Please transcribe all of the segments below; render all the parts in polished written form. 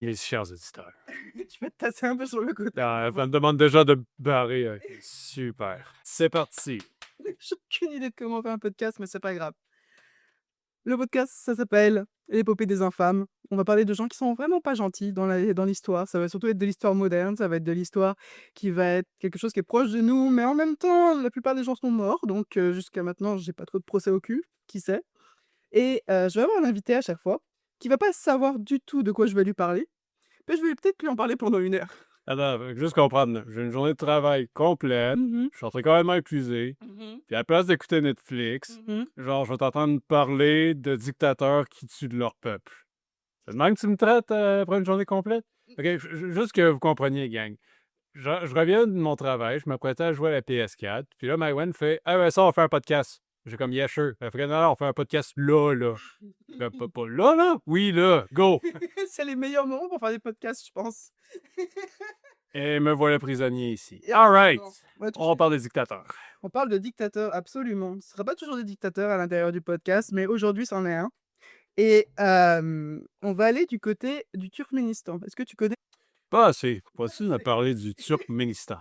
Mes chers auditeurs. Tu vas te tasser un peu sur le côté. Ah, elle me demande déjà de me barrer. Ok, super. C'est parti. J'ai aucune idée de comment on fait un podcast, mais c'est pas grave. Le podcast, ça s'appelle L'épopée des infâmes. On va parler de gens qui sont vraiment pas gentils dans l'histoire. Ça va surtout être de l'histoire moderne, ça va être de l'histoire qui va être quelque chose qui est proche de nous, mais en même temps, la plupart des gens sont morts, donc jusqu'à maintenant, j'ai pas trop de procès au cul, qui sait. Et je vais avoir un invité à chaque fois qui va pas savoir du tout de quoi je vais lui parler, mais je vais peut-être lui en parler pendant 1 heure. Attends, faut juste comprendre. Là. J'ai une journée de travail complète. Mhm, Je suis en train quand même épuisé. mhm, Puis à la place d'écouter Netflix, mhm. genre, je vais t'entendre parler de dictateurs qui tuent de leur peuple. C'est de même que tu me traites après une journée complète? Ok, juste que vous compreniez, gang. Je reviens de mon travail, je m'apprêtais à jouer à la PS4. Puis là, Maïwen fait Ah, ben ça, on fait un podcast. J'ai comme, yeah, sure. Elle fait non, on fait un podcast là, là. Ben, pas là, là? Oui, là, go! C'est les meilleurs moments pour faire des podcasts, je pense. Et me voilà prisonnier ici. Et All right! absolument. Ouais, On parle des dictateurs. on parle de dictateurs, absolument. Ce ne sera pas toujours des dictateurs à l'intérieur du podcast, mais aujourd'hui, c'en est un. Et on va aller du côté du Turkménistan. Est-ce que tu connais? Pas assez. Pas-tu de parler du Turkménistan?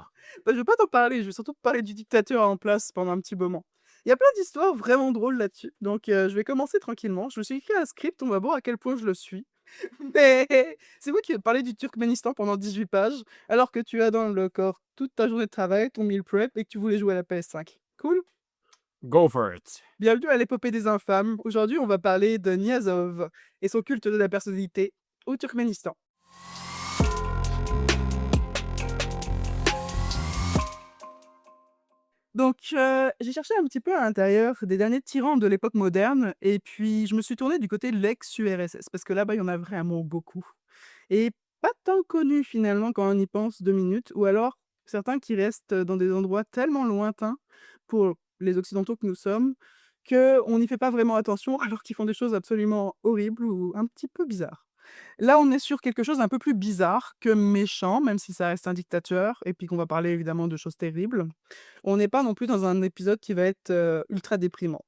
Bah, je vais pas t'en parler, je vais surtout te parler du dictateur en place pendant un petit moment. Il y a plein d'histoires vraiment drôles là-dessus. Donc, je vais commencer tranquillement. Je me suis écrit un script, on va voir à quel point je le suis. Mais c'est moi qui vais te parler du Turkménistan pendant 18 pages, alors que tu as dans le corps toute ta journée de travail, ton meal prep et que tu voulais jouer à la PS5. Cool? Go for it. Bienvenue à l'épopée des infâmes. Aujourd'hui, on va parler de Niazov et son culte de la personnalité au Turkménistan. Donc, j'ai cherché un petit peu à l'intérieur des derniers tyrans de l'époque moderne et puis je me suis tournée du côté de l'ex-URSS parce que là-bas, il y en a vraiment beaucoup et pas tant connus finalement quand on y pense 2 minutes ou alors certains qui restent dans des endroits tellement lointains pour les occidentaux que nous sommes, qu'on n'y fait pas vraiment attention alors qu'ils font des choses absolument horribles ou un petit peu bizarres. Là, on est sur quelque chose d'un peu plus bizarre que méchant, même si ça reste un dictateur et puis qu'on va parler évidemment de choses terribles. On n'est pas non plus dans un épisode qui va être, ultra déprimant.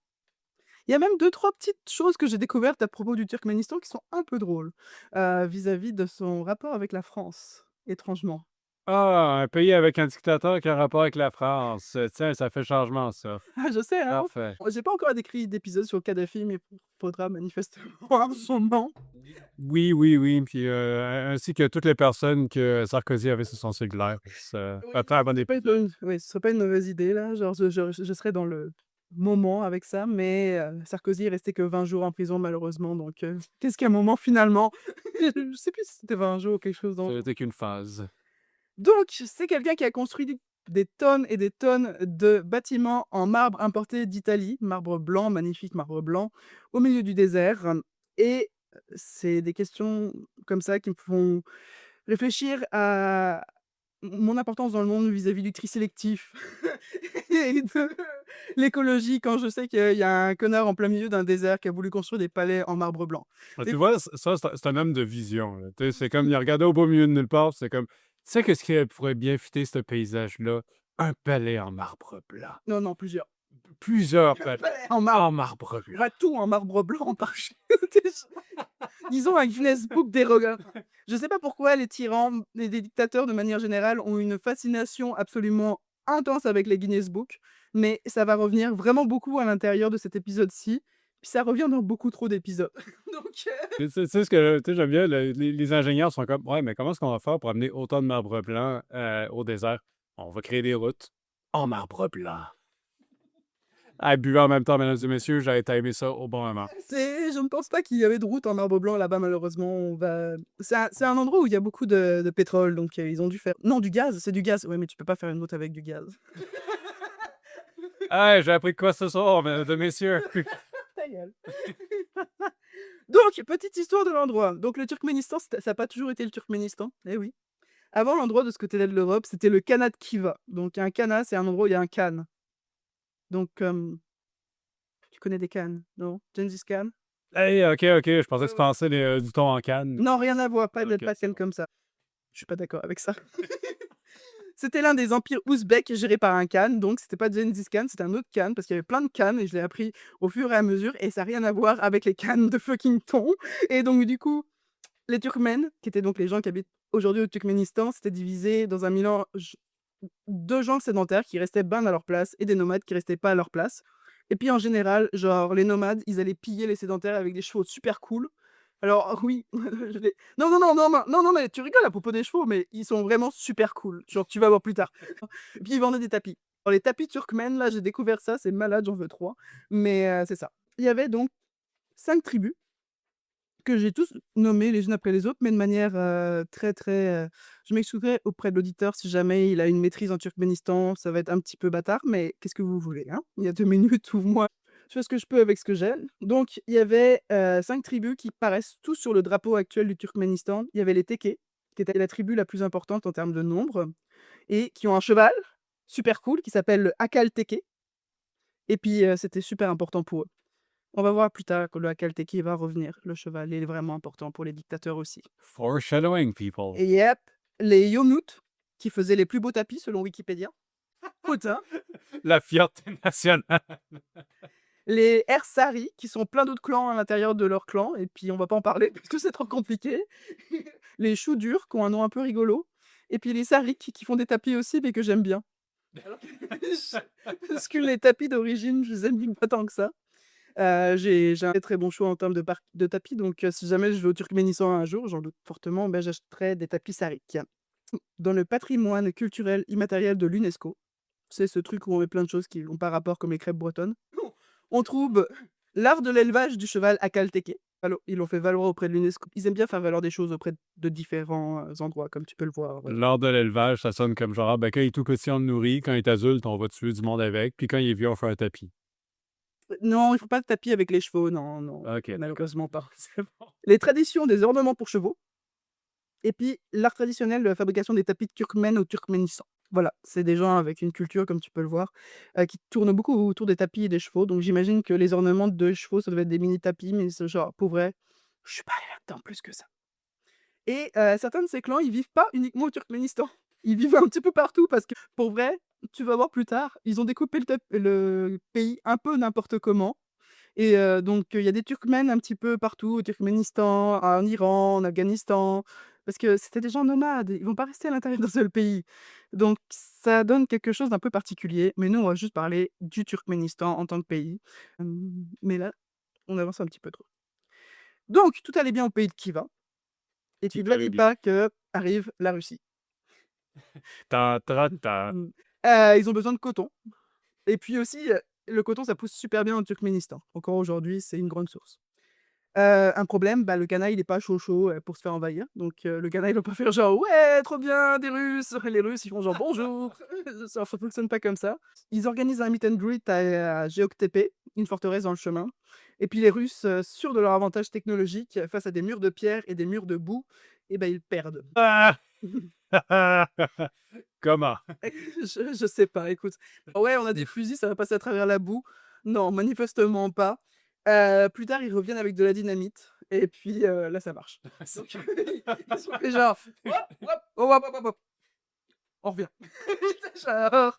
Il y a même deux-trois petites choses que j'ai découvertes à propos du Turkménistan qui sont un peu drôles, vis-à-vis de son rapport avec la France, étrangement. Ah, un pays avec un dictateur qui a un rapport avec la France. Tiens, ça fait changement, ça. Ah, je sais, hein? Parfait. J'ai pas encore écrit d'épisode sur Kadhafi, mais faudra manifestement un moment. Oui, oui, oui. Puis ainsi que toutes les personnes que Sarkozy avait sur son cellulaire. Ça Oui, va faire un bon épisode. oui, ce serait pas une mauvaise idée là, genre je serais dans le moment avec ça, mais Sarkozy est resté que 20 jours en prison malheureusement, donc qu'est-ce qu'un moment finalement? Je sais plus si c'était 20 jours ou quelque chose Ça dans le genre. n'était qu'une phase. Donc c'est quelqu'un qui a construit des tonnes et des tonnes de bâtiments en marbre importé d'Italie, marbre blanc, magnifique marbre blanc, au milieu du désert et c'est des questions comme ça qui me font réfléchir à mon importance dans le monde vis-à-vis du tri sélectif et de l'écologie quand je sais qu'il y a un connard en plein milieu d'un désert qui a voulu construire des palais en marbre blanc. Ah, Des tu fois vois, ça, c'est un homme de vision. Là. Tu sais, c'est comme, il regardait au beau milieu de nulle part, c'est comme, tu sais, qu'est-ce qui pourrait bien fitter ce paysage-là? Un palais en marbre blanc. non, non, plusieurs. Plusieurs palais Palais en marbre, en marbre il y blanc. aura tout en marbre blanc par chez disons un Guinness Book des regards. Je sais pas pourquoi les tyrans, les dictateurs de manière générale ont une fascination absolument intense avec les Guinness Book, mais ça va revenir vraiment beaucoup à l'intérieur de cet épisode-ci, puis ça revient dans beaucoup trop d'épisodes. Donc Tu sais ce que tu sais, j'aime bien, les ingénieurs sont comme, ouais, mais comment est-ce qu'on va faire pour amener autant de marbre blanc au désert? On va créer des routes en marbre blanc. Ah, buvez en même temps, mesdames et messieurs, j'ai timé ça au bon moment. je ne pense pas qu'il y avait de route en marbre blanc là-bas malheureusement. C'est un endroit où il y a beaucoup de pétrole, donc ils ont dû faire non du gaz, c'est du gaz. Ouais, mais tu peux pas faire une route avec du gaz. Hey, j'ai appris quoi ce soir, mesdames et messieurs? Ta gueule. Donc, petite histoire de l'endroit. Donc, le Turkménistan, ça n'a pas toujours été le Turkménistan. Eh oui. Avant, l'endroit de ce côté-là de l'Europe, c'était le Khanat Khiva. Donc, un Khanat, c'est un endroit où il y a un Khan. Donc, tu connais des Khans, non? Gengis Khan? Hey, ok, je pensais que tu Ouais. pensais du thon en canne. Non, rien à voir, pas de Ok, pas de c'est Khan bon. comme ça. Je suis pas d'accord avec ça. C'était l'un des empires ouzbeks gérés par un Khan, donc c'était pas Gengis Khan, c'était un autre Khan, parce qu'il y avait plein de Khans, et je l'ai appris au fur et à mesure, et ça n'a rien à voir avec les Khans de fucking thon. Et donc, du coup, Les Turkmènes, qui étaient donc les gens qui habitent aujourd'hui au Turkménistan, c'était divisé dans un mélange de gens sédentaires qui restaient ben à leur place et des nomades qui restaient pas à leur place. Et puis en général, genre les nomades, ils allaient piller les sédentaires avec des chevaux super cool. Alors oui, non, non, non, non, non, non, non, mais tu rigoles à propos des chevaux, mais ils sont vraiment super cool. Genre, tu vas voir plus tard. Et puis ils vendaient des tapis. Alors, les tapis turkmènes, là, j'ai découvert ça, c'est malade, j'en veux trois. Mais c'est ça. Il y avait donc 5 tribus que j'ai tous nommées les unes après les autres, mais de manière très, très. Je m'excuserai auprès de l'auditeur si jamais il a une maîtrise en Turkménistan, ça va être un petit peu bâtard, mais qu'est-ce que vous voulez, hein? Il y a 2 minutes où moi, je fais ce que je peux avec ce que j'ai. Donc, il y avait 5 tribus qui paraissent tous sur le drapeau actuel du Turkménistan. Il y avait les Tékés, qui était la tribu la plus importante en termes de nombre, et qui ont un cheval super cool qui s'appelle le Akal Téké. Et puis, c'était super important pour eux. On va voir plus tard que le Akalteki va revenir. Le cheval est vraiment important pour les dictateurs aussi. Foreshadowing, people. Et yep, les Yomut, qui faisaient les plus beaux tapis selon Wikipédia. Putain. La fierté nationale. Les Ersari, qui sont plein d'autres clans à l'intérieur de leur clan, et puis on va pas en parler parce que c'est trop compliqué. Les Choudurs, qui ont un nom un peu rigolo. Et puis les Sarik, qui font des tapis aussi, mais que j'aime bien. Parce que les tapis d'origine, je les aime pas tant que ça. J'ai un très, très bon choix en termes de tapis, donc si jamais je vais au Turkménistan un jour, j'en doute fortement, ben, j'achèterai des tapis Sarik. Dans le patrimoine culturel immatériel de l'UNESCO, c'est ce truc où on met plein de choses qui n'ont pas rapport comme les crêpes bretonnes, on trouve l'art de l'élevage du cheval Akalteke. Alors, ils l'ont fait valoir auprès de l'UNESCO. Ils aiment bien faire valoir des choses auprès de différents endroits, comme tu peux le voir. Lors de l'élevage, ça sonne comme genre, ben, quand il est tout petit, on le nourrit. Quand il est adulte, on va tuer du monde avec. Puis quand il est vieux, on fait un tapis. Non, il faut pas de tapis avec les chevaux, non, non. Ok, d'accord. Malheureusement pas. C'est bon. Les traditions des ornements pour chevaux. Et puis, l'art traditionnel de la fabrication des tapis turkmènes au Turkménistan. Voilà, c'est des gens avec une culture, comme tu peux le voir, qui tournent beaucoup autour des tapis et des chevaux. Donc, j'imagine que les ornements de chevaux, ça devait être des mini tapis, mais c'est genre, pour vrai, je suis pas allée là-dedans plus que ça. Et certains de ces clans, ils vivent pas uniquement au Turkménistan. Ils vivent un petit peu partout parce que, pour vrai, tu vas voir plus tard, ils ont découpé le pays un peu n'importe comment. Et donc il y a des Turkmènes un petit peu partout, au Turkménistan, en Iran, en Afghanistan, parce que c'était des gens nomades, ils vont pas rester à l'intérieur d'un seul pays. Donc ça donne quelque chose d'un peu particulier, mais nous, on va juste parler du Turkménistan en tant que pays. Mais là, on avance un petit peu trop. Donc tout allait bien au pays de Khiva, et puis allait bien. pas que arrive la Russie. Ta, ta, ta. Ils ont besoin de coton. Et puis aussi, le coton, ça pousse super bien au Turkménistan. Encore aujourd'hui, c'est une grande source. Un problème, bah, le canaille, il est pas chaud chaud, pour se faire envahir. Donc le canaille, il va pas faire genre: «Ouais, trop bien, des Russes!» Les Russes, ils font genre: «Bonjour!» Ça fonctionne pas comme ça. Ils organisent un meet and greet à Geoktepe, une forteresse dans le chemin. Et puis les Russes, sûrs de leur avantage technologique, face à des murs de pierre et des murs de boue, et ben ils perdent. Ah! Comment? Je sais pas, écoute. Ouais, on a des fusils, ça va passer à travers la boue. Non, manifestement pas. Plus tard, ils reviennent avec de la dynamite et puis, là, ça marche. Donc ils sont fait genre: «Hop, hop, hop, hop, hop, hop, on revient». Genre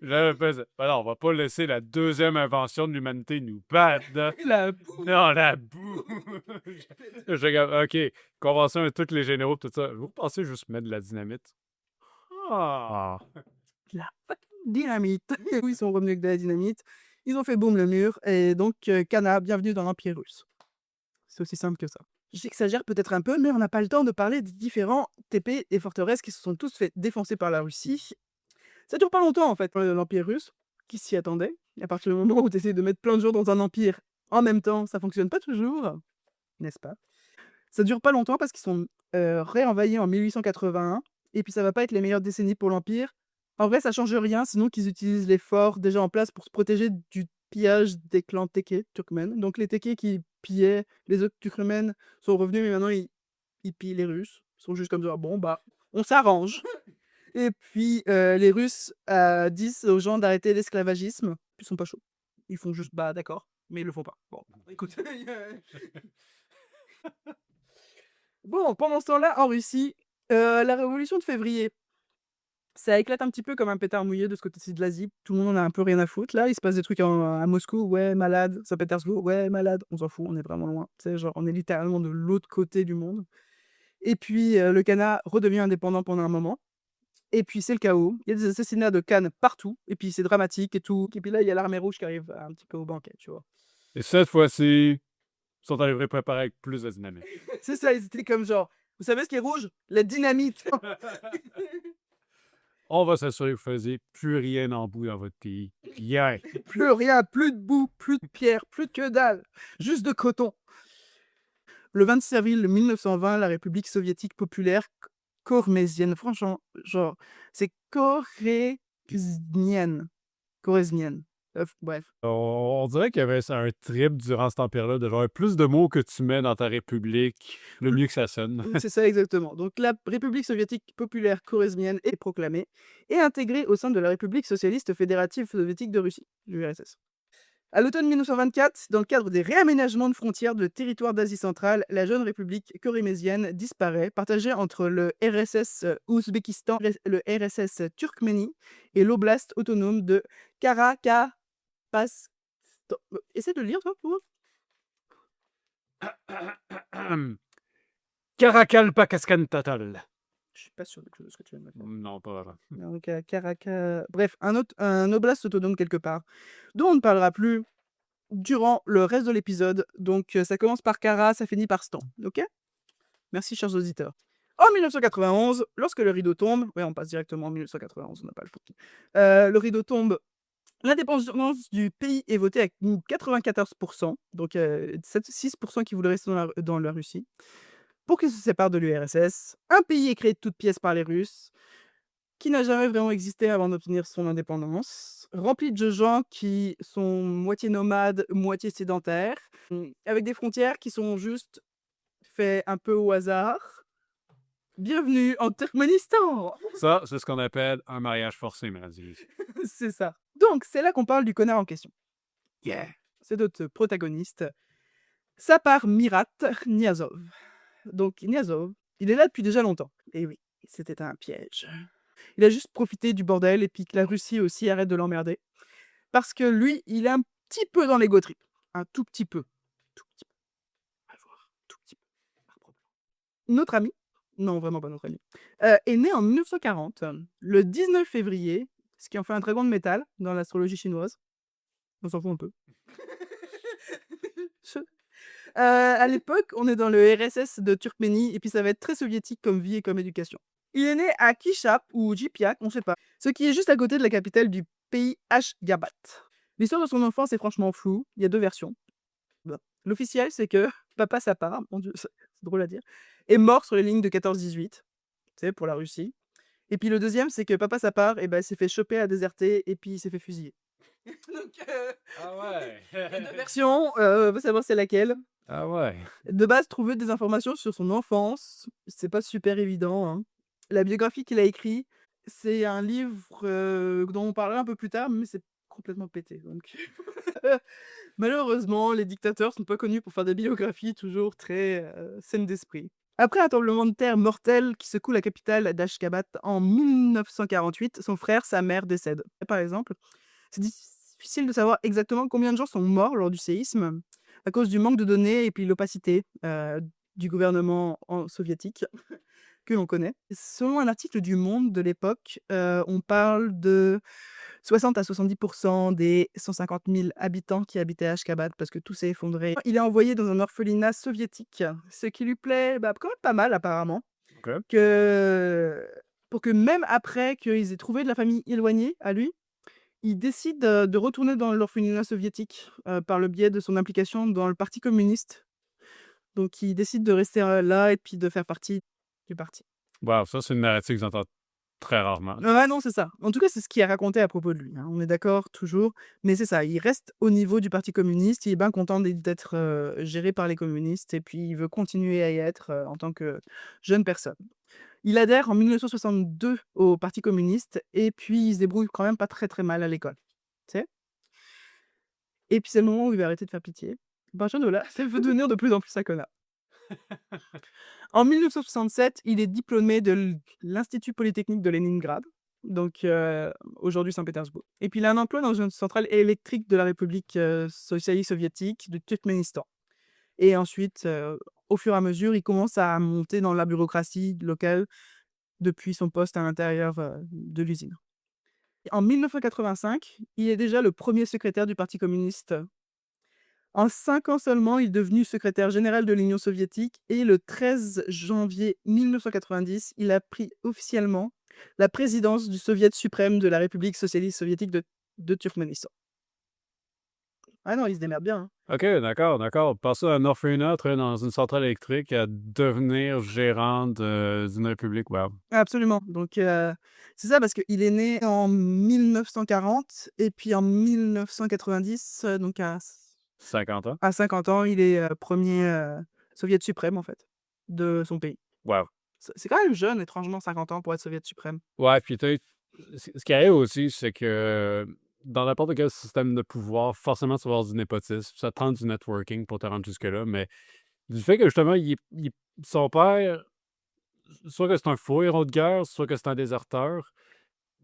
J'avais pas ça. Ben non, on va pas laisser la deuxième invention de l'humanité nous battre. la boue. Non, la boue! Je regarde, OK, convention avec tous les généraux, tout ça. Vous pensez juste mettre de la dynamite? Ah! La fucking dynamite. Oui, ils sont revenus avec de la dynamite. Ils ont fait boum le mur et donc Kana, bienvenue dans l'Empire russe. C'est aussi simple que ça. J'exagère peut-être un peu, mais on n'a pas le temps de parler des différents TP et forteresses qui se sont tous fait défoncer par la Russie. Ça dure pas longtemps en fait, l'Empire russe. Qui s'y attendait? À partir du moment où tu essaies de mettre plein de gens dans un empire en même temps, ça fonctionne pas toujours, n'est-ce pas? Ça dure pas longtemps parce qu'ils sont réenvahis en 1881 et puis ça va pas être les meilleures décennies pour l'Empire. En vrai, ça change rien, sinon qu'ils utilisent les forts déjà en place pour se protéger du pillage des clans Tékés, turkmènes. Donc les Tékés qui pillaient les autres turkmènes sont revenus, mais maintenant ils pillent les Russes. Ils sont juste comme ça: «Bon bah, on s'arrange». Et puis, les Russes, disent aux gens d'arrêter l'esclavagisme. Ils sont pas chauds. Ils font juste: «Bah d'accord», mais ils le font pas. Bon, écoute. Bon, pendant ce temps-là, en Russie, la révolution de février, Ça éclate un petit peu comme un pétard mouillé de ce côté-ci de l'Asie. Tout le monde en a un peu rien à foutre. Là, il se passe des trucs à Moscou, ouais, malade. Saint-Pétersbourg, ouais, malade. On s'en fout, on est vraiment loin. Tu sais, genre, on est littéralement de l'autre côté du monde. Et puis, le Ghana redevient indépendant pendant un moment. Et puis, c'est le chaos. Il y a des assassinats de Cannes partout. Et puis, c'est dramatique et tout. Et puis là, il y a l'armée rouge qui arrive un petit peu au banquet, tu vois. Et cette fois-ci, ils sont arrivés préparés avec plus de dynamique. C'est ça, ils étaient comme genre, vous savez ce qui est rouge? La dynamite. On va s'assurer que vous ne faisiez plus rien en bout dans votre pays. Yeah! Plus rien, plus de boue, plus de pierre, plus de que dalle. Juste de coton. Le 26 avril 1920, la République soviétique populaire kormézienne, franchement, genre, c'est koreznienne. Koreznienne. Bref. On dirait qu'il y avait un trip durant cette période de genre plus de mots que tu mets dans ta république, le mieux que ça sonne. C'est ça exactement. Donc la République soviétique populaire korezmienne est proclamée et intégrée au sein de la République socialiste fédérative soviétique de Russie, l'URSS. À l'automne 1924, dans le cadre des réaménagements de frontières de territoires d'Asie centrale, la jeune République korémézienne disparaît, partagée entre le RSS Ouzbékistan, le RSS Turkménie et l'oblast autonome de Karakas. Essaie de le lire, toi, pour Karakalpakaskantatal. Je suis pas sûr de ce que tu viens de me dire. Non, pas vraiment. Donc, bref, un oblast autonome quelque part, dont on ne parlera plus durant le reste de l'épisode. Donc, ça commence par Kara, ça finit par Stan. Ok? Merci, chers auditeurs. En 1991, lorsque le rideau tombe, ouais, on passe directement en 1991, on n'a pas le temps. Le rideau tombe. L'indépendance du pays est votée avec 94%, donc 6% qui voulaient rester dans la Russie, pour qu'ils se séparent de l'URSS. Un pays est créé de toutes pièces par les Russes, qui n'a jamais vraiment existé avant d'obtenir son indépendance, rempli de gens qui sont moitié nomades, moitié sédentaires, avec des frontières qui sont juste faites un peu au hasard. Bienvenue en Turkménistan! Ça, c'est ce qu'on appelle un mariage forcé, Marie. C'est ça. Donc, c'est là qu'on parle du connard en question. Yeah! C'est notre protagoniste. Sapar Mirat Niazov. Donc, Niazov, il est là depuis déjà longtemps. Et oui, c'était un piège. Il a juste profité du bordel et puis que la Russie aussi arrête de l'emmerder. Parce que lui, il est un petit peu dans l'ego trip. Un tout petit peu. Tout petit peu. On va voir. Tout petit peu. Notre ami, non, vraiment pas notre ami, est né en 1940, le 19 février, ce qui en fait un dragon de métal dans l'astrologie chinoise. On s'en fout un peu. À l'époque, on est dans le RSS de Turkménie et puis ça va être très soviétique comme vie et comme éducation. Il est né à Kishap ou Jipiak, on sait pas, ce qui est juste à côté de la capitale du pays Ashgabat. L'histoire de son enfance est franchement floue, il y a 2 versions. Bon. L'officiel, c'est que Papa Sapar, mon Dieu, c'est drôle à dire, est mort sur les lignes de 14-18, tu sais, pour la Russie. Et puis le deuxième, c'est que Papa Sapar, s'est fait choper à déserter et puis il s'est fait fusiller. Donc, Ah ouais! il y a 2 versions, on va savoir c'est laquelle. Ah ouais! De base, trouver des informations sur son enfance, c'est pas super évident, hein. La biographie qu'il a écrit, c'est un livre, dont on parlera un peu plus tard, mais c'est complètement pété, donc malheureusement, les dictateurs sont pas connus pour faire des biographies toujours très, saines d'esprit. Après un tremblement de terre mortel qui secoue la capitale d'Ashgabat en 1948, son frère, sa mère décèdent. Par exemple, c'est difficile de savoir exactement combien de gens sont morts lors du séisme, à cause du manque de données et puis l'opacité, du gouvernement soviétique que l'on connaît. Selon un article du Monde de l'époque, on parle de 60 à 70% des 150 000 habitants qui habitaient Ashgabat parce que tout s'est effondré. Il est envoyé dans un orphelinat soviétique, ce qui lui plaît quand même pas mal apparemment, OK. pour que même après qu'ils aient trouvé de la famille éloignée à lui, il décide, de retourner dans l'orphelinat soviétique, par le biais de son implication dans le parti communiste. Donc il décide de rester, là et puis de faire partie du parti. Wow, ça, c'est une narrative que j'entends très rarement. Ouais, non, c'est ça. En tout cas, c'est ce qui est raconté à propos de lui, hein. On est d'accord, toujours. Mais c'est ça, il reste au niveau du parti communiste. Il est bien content d'être géré par les communistes et puis il veut continuer à y être en tant que jeune personne. Il adhère en 1962 au parti communiste et puis il se débrouille quand même pas très très mal à l'école. Tu sais? Et puis c'est le moment où il va arrêter de faire pitié. Benjamin Nola veut devenir de plus en plus un connard. En 1967, il est diplômé de l'Institut polytechnique de Leningrad. donc aujourd'hui Saint-Pétersbourg. Et puis il a un emploi dans une centrale électrique de la République socialiste soviétique du Turkménistan. Et ensuite, au fur et à mesure, il commence à monter dans la bureaucratie locale depuis son poste à l'intérieur de l'usine. En 1985, il est déjà le premier secrétaire du Parti communiste. En 5 ans seulement, il est devenu secrétaire général de l'Union soviétique et le 13 janvier 1990, il a pris officiellement la présidence du Soviet suprême de la République socialiste soviétique de Turkménistan. Ah non, il se démerde bien, hein. OK, d'accord. Passer d'un orphelinat, travailler dans une centrale électrique à devenir gérant d'une république, wow. Absolument. Donc, c'est ça parce qu'il est né en 1940 et puis en 1990, donc 50 ans? à 50 ans, il est, 1er, soviet suprême, en fait, de son pays. Wow. C'est quand même jeune, étrangement, 50 ans pour être soviet suprême. Ouais, puis tu sais, ce qui arrive aussi, c'est que dans n'importe quel système de pouvoir, forcément, tu vas avoir du népotisme. Ça te prend du networking pour te rendre jusque-là, mais du fait que justement, son père, soit que c'est un fou héros de guerre, soit que c'est un déserteur,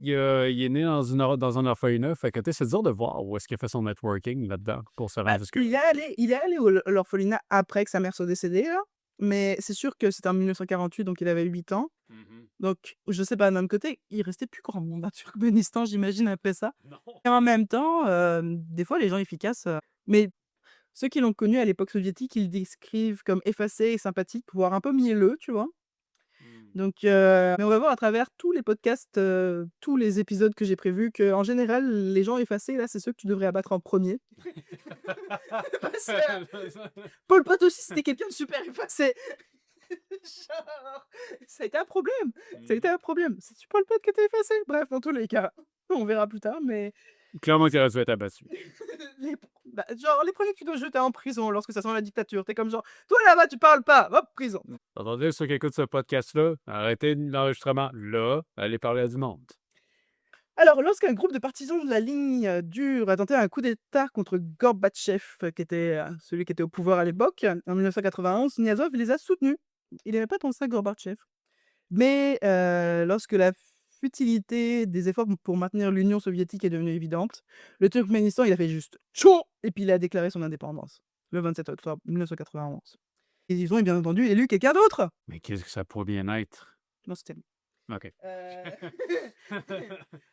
il est né dans un orphelinat. Fait que tu sais, c'est dur de voir où est-ce qu'il a fait son networking là-dedans pour se Bah, rendre jusque-là. il est allé au l'orphelinat après que sa mère soit décédée, là, mais c'est sûr que c'était en 1948, donc il avait 8 ans. Mhm. Donc je sais pas, d'un autre côté, il restait plus grand monde à Turkménistan, j'imagine, après ça. Non. Et en même temps, des fois, les gens efficaces, mais ceux qui l'ont connu à l'époque soviétique, ils le décrivent comme effacé et sympathique, voire un peu mielleux, tu vois? Hmm. Donc mais on va voir à travers tous les podcasts, tous les épisodes que j'ai prévus qu'en général, les gens effacés, là, c'est ceux que tu devrais abattre en premier. Parce que Pol Pot aussi, c'était quelqu'un de super effacé. Genre, ça a été un problème. Ça a été un problème. C'est-tu Pol Pot qui était effacé? Bref, dans tous les cas, on verra plus tard, mais Clairement qu'il aurait dû être abattu. genre les premiers que tu dois jeter en prison lorsque ça sent la dictature. Tu comme genre: «Toi là-bas, tu parles pas, hop, prison». Attendez, ceux qui écoutent ce podcast-là, arrêtez l'enregistrement là, allez parler à du monde. Alors, lorsqu'un groupe de partisans de la ligne dure a tenté un coup d'État contre Gorbatchev, qui était celui qui était au pouvoir à l'époque, en 1991, Niazov les a soutenus. Il n'aimait pas tant ça Gorbatchev. Mais lorsque la futilité des efforts pour maintenir l'Union soviétique est devenue évidente, le Turkménistan, il a fait juste tchou et puis il a déclaré son indépendance le 27 octobre 1991. Et ils ont bien entendu élu quelqu'un d'autre. Mais qu'est-ce que ça pourrait bien être? Non, c'était lui. OK.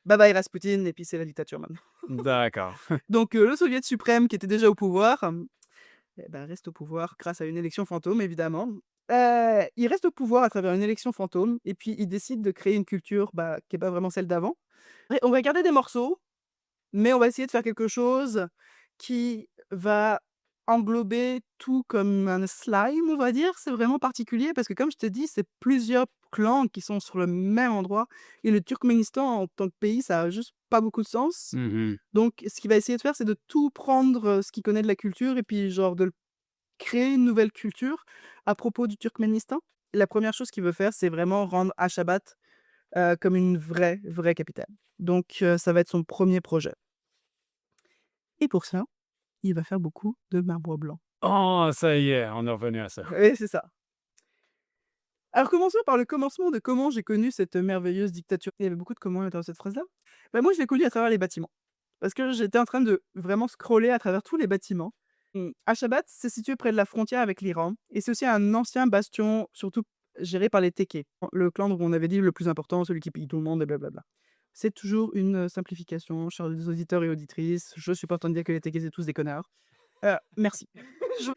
Bye bye Rasputin, et puis c'est la dictature maintenant. D'accord. Donc le Soviet suprême qui était déjà au pouvoir, eh ben, reste au pouvoir grâce à une élection fantôme évidemment. Il reste au pouvoir à travers une élection fantôme et puis il décide de créer une culture, bah, qui est pas vraiment celle d'avant. Ouais, on va garder des morceaux, mais on va essayer de faire quelque chose qui va englober tout comme un slime, on va dire. C'est vraiment particulier parce que comme je t'ai dit, c'est plusieurs clans qui sont sur le même endroit et le Turkménistan en tant que pays, ça a juste pas beaucoup de sens. Mhm. Donc ce qu'il va essayer de faire, c'est de tout prendre, ce qu'il connaît de la culture et puis genre de créer une nouvelle culture à propos du Turkménistan. La première chose qu'il veut faire, c'est vraiment rendre Achabat, comme une vraie capitale. Donc ça va être son premier projet et pour ça, il va faire beaucoup de marbre blanc. Oh, ça y est, on est revenu à ça. Oui, c'est ça. Alors commençons par le commencement de comment j'ai connu cette merveilleuse dictature. Il y avait beaucoup de «comment» dans cette phrase-là. Bah, moi, je l'ai connue à travers les bâtiments. Parce que j'étais en train de vraiment scroller à travers tous les bâtiments. Achabat, c'est situé près de la frontière avec l'Iran et c'est aussi un ancien bastion, surtout géré par les Tékés, le clan dont on avait dit le plus important, celui qui pille tout le monde et blablabla. C'est toujours une simplification, chers auditeurs et auditrices. Je suis pas en train de dire que les Tékés, c'est tous des connards. Merci.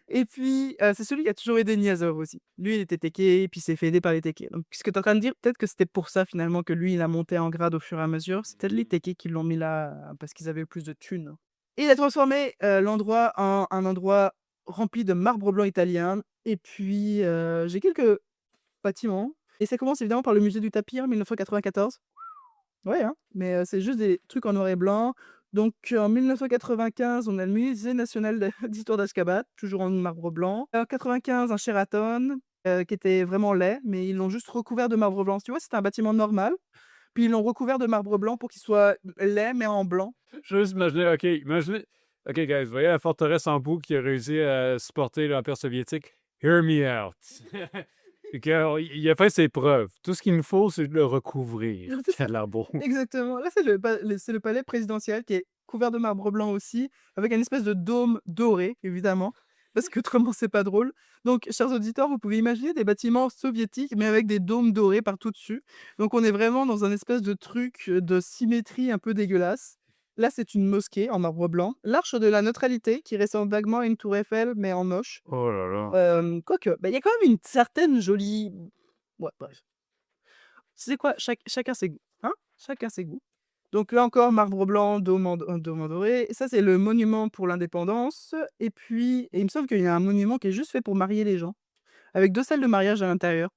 Et puis, c'est celui qui a toujours aidé Niazov aussi. Lui, il était Téké, puis il s'est fait aider par les Tékés. Donc ce que tu es en train de dire, peut-être que c'était pour ça finalement que lui, il a monté en grade au fur et à mesure. C'est peut-être les Tékés qui l'ont mis là, parce qu'ils avaient plus de thunes. Et il a transformé, l'endroit en un endroit rempli de marbre blanc italien et puis, j'ai quelques bâtiments et ça commence évidemment par le musée du tapis en 1994. Ouais, hein, mais c'est juste des trucs en noir et blanc. Donc en 1995, on a le Musée national d'histoire d'Ashgabat, toujours en marbre blanc. En 95, un Sheraton, qui était vraiment laid, mais ils l'ont juste recouvert de marbre blanc. Tu vois, c'était un bâtiment normal, puis ils l'ont recouvert de marbre blanc pour qu'il soit laid, mais en blanc. Je veux juste imaginer, imaginez. OK, guys, vous voyez la forteresse en boue qui a réussi à supporter l'Empire soviétique? Hear me out. Et qu'il a fait ses preuves. Tout ce qu'il nous faut, c'est de le recouvrir. C'est Ça ça, a l'air beau. exactement. Là, c'est le palais présidentiel qui est couvert de marbre blanc aussi, avec une espèce de dôme doré, évidemment, parce qu'autrement c'est pas drôle. Donc, chers auditeurs, vous pouvez imaginer des bâtiments soviétiques, mais avec des dômes dorés partout dessus. Donc on est vraiment dans un espèce de truc, de symétrie un peu dégueulasse. Là, c'est une mosquée en marbre blanc. L'Arche de la Neutralité, qui ressemble vaguement à une tour Eiffel, mais en moche. Oh là là. Quoique, bah, il y a quand même une certaine jolie ouais, bref. Tu sais quoi? Chacun ses goûts, hein? Chacun ses goûts. Donc là encore, marbre blanc, dôme en doré. Et ça, c'est le monument pour l'indépendance. Et il me semble qu'il y a un monument qui est juste fait pour marier les gens, avec 2 salles de mariage à l'intérieur.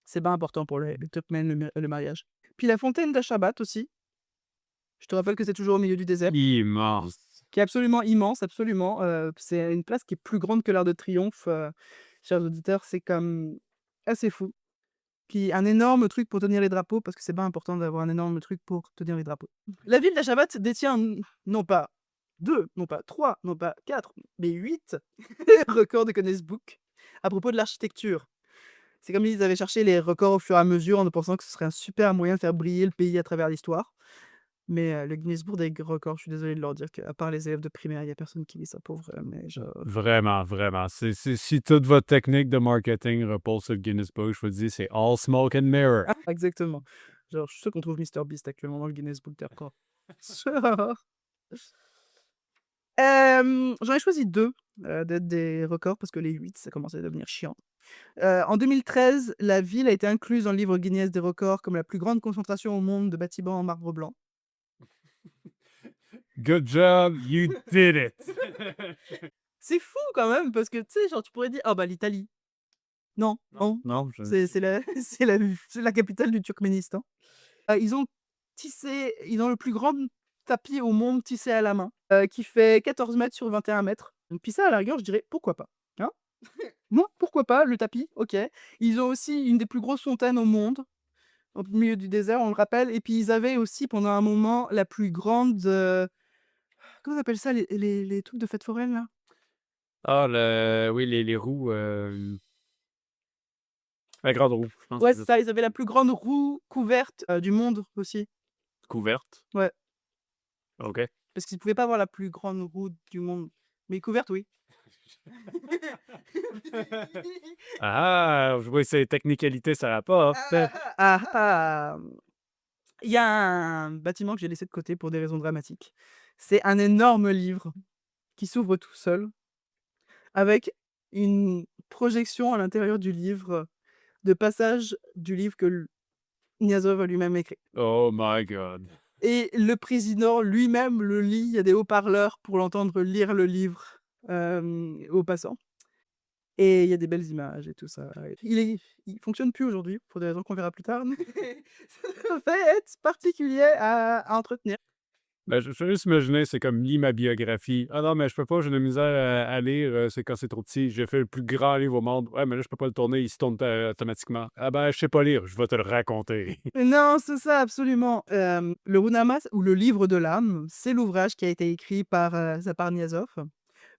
C'est bien important pour les Turkmènes, le mariage. Puis la fontaine d'Achabat aussi. Je te rappelle que c'est toujours au milieu du désert, Immense. qui est absolument immense, absolument. C'est une place qui est plus grande que l'Arc de Triomphe, chers auditeurs, c'est comme assez fou. Puis un énorme truc pour tenir les drapeaux, parce que c'est bien important d'avoir un énorme truc pour tenir les drapeaux. La ville d'Achabat détient non pas 2, non pas 3, non pas 4, mais 8 records de Guinness Book à propos de l'architecture. C'est comme ils avaient cherché les records au fur et à mesure en pensant que ce serait un super moyen de faire briller le pays à travers l'histoire. Mais le Guinness Book des records, je suis désolé de leur dire qu'à part les élèves de primaire, il y a personne qui lit ça pour vrai, mais Vraiment, vraiment. Si toute votre technique de marketing repose sur le Guinness Book, je vous dis, c'est all smoke and mirror. exactement. Genre, je suis sûr qu'on trouve MrBeast actuellement dans le Guinness Book des records. J'en ai choisi 2 d'être des records parce que les 8 ça commençait à devenir chiant. En 2013, la ville a été incluse dans le livre Guinness des records comme la plus grande concentration au monde de bâtiments en marbre blanc. Good job, you did it. C'est fou quand même parce que, tu sais, genre, tu pourrais dire: «Ah bah, l'Italie». Non, non, Non, c'est la c'est la capitale du Turkménistan. Ils ont ils ont le plus grand tapis au monde tissé à la main, qui fait 14 mètres sur 21 mètres. Donc puis ça, à la rigueur, je dirais: «Pourquoi pas?» Hein? Moi, pourquoi pas, le tapis, OK. Ils ont aussi une des plus grosses fontaines au monde, au milieu du désert, on le rappelle. Et puis ils avaient aussi pendant un moment la plus grande, comment on appelle ça les trucs de fête foraine là? Ah, oui, les roues, la grande roue, je pense que Ouais, c'est c'est ça. ça, ils avaient la plus grande roue couverte, du monde aussi. Couverte. Ouais, OK. parce qu'ils pouvaient pas avoir la plus grande roue du monde, mais couverte, oui. Ah, je vois ces technicalités, ça rapporte. Ah ah! Il y a un bâtiment que j'ai laissé de côté pour des raisons dramatiques. C'est un énorme livre qui s'ouvre tout seul, avec une projection à l'intérieur du livre de passages du livre que Kniazov a lui-même écrit. Oh my god. Et le président lui-même le lit, il y a des haut-parleurs pour l'entendre lire le livre, aux passants. Et il y a des belles images et tout ça. Il fonctionne plus aujourd'hui, pour des raisons qu'on verra plus tard, mais ça devait être particulier à entretenir. Ben, je peux juste imaginer, c'est comme lis ma biographie. Ah non, mais je peux pas, j'ai de la misère à lire, c'est quand c'est trop petit. J'ai fait le plus grand livre au monde. Ouais, mais là, je peux pas le tourner, il se tourne automatiquement. Ah ben, je sais pas lire, je vais te le raconter. Non, c'est ça, absolument. Le Runamas ou le livre de l'âme, c'est l'ouvrage qui a été écrit par, Zapar Niazov.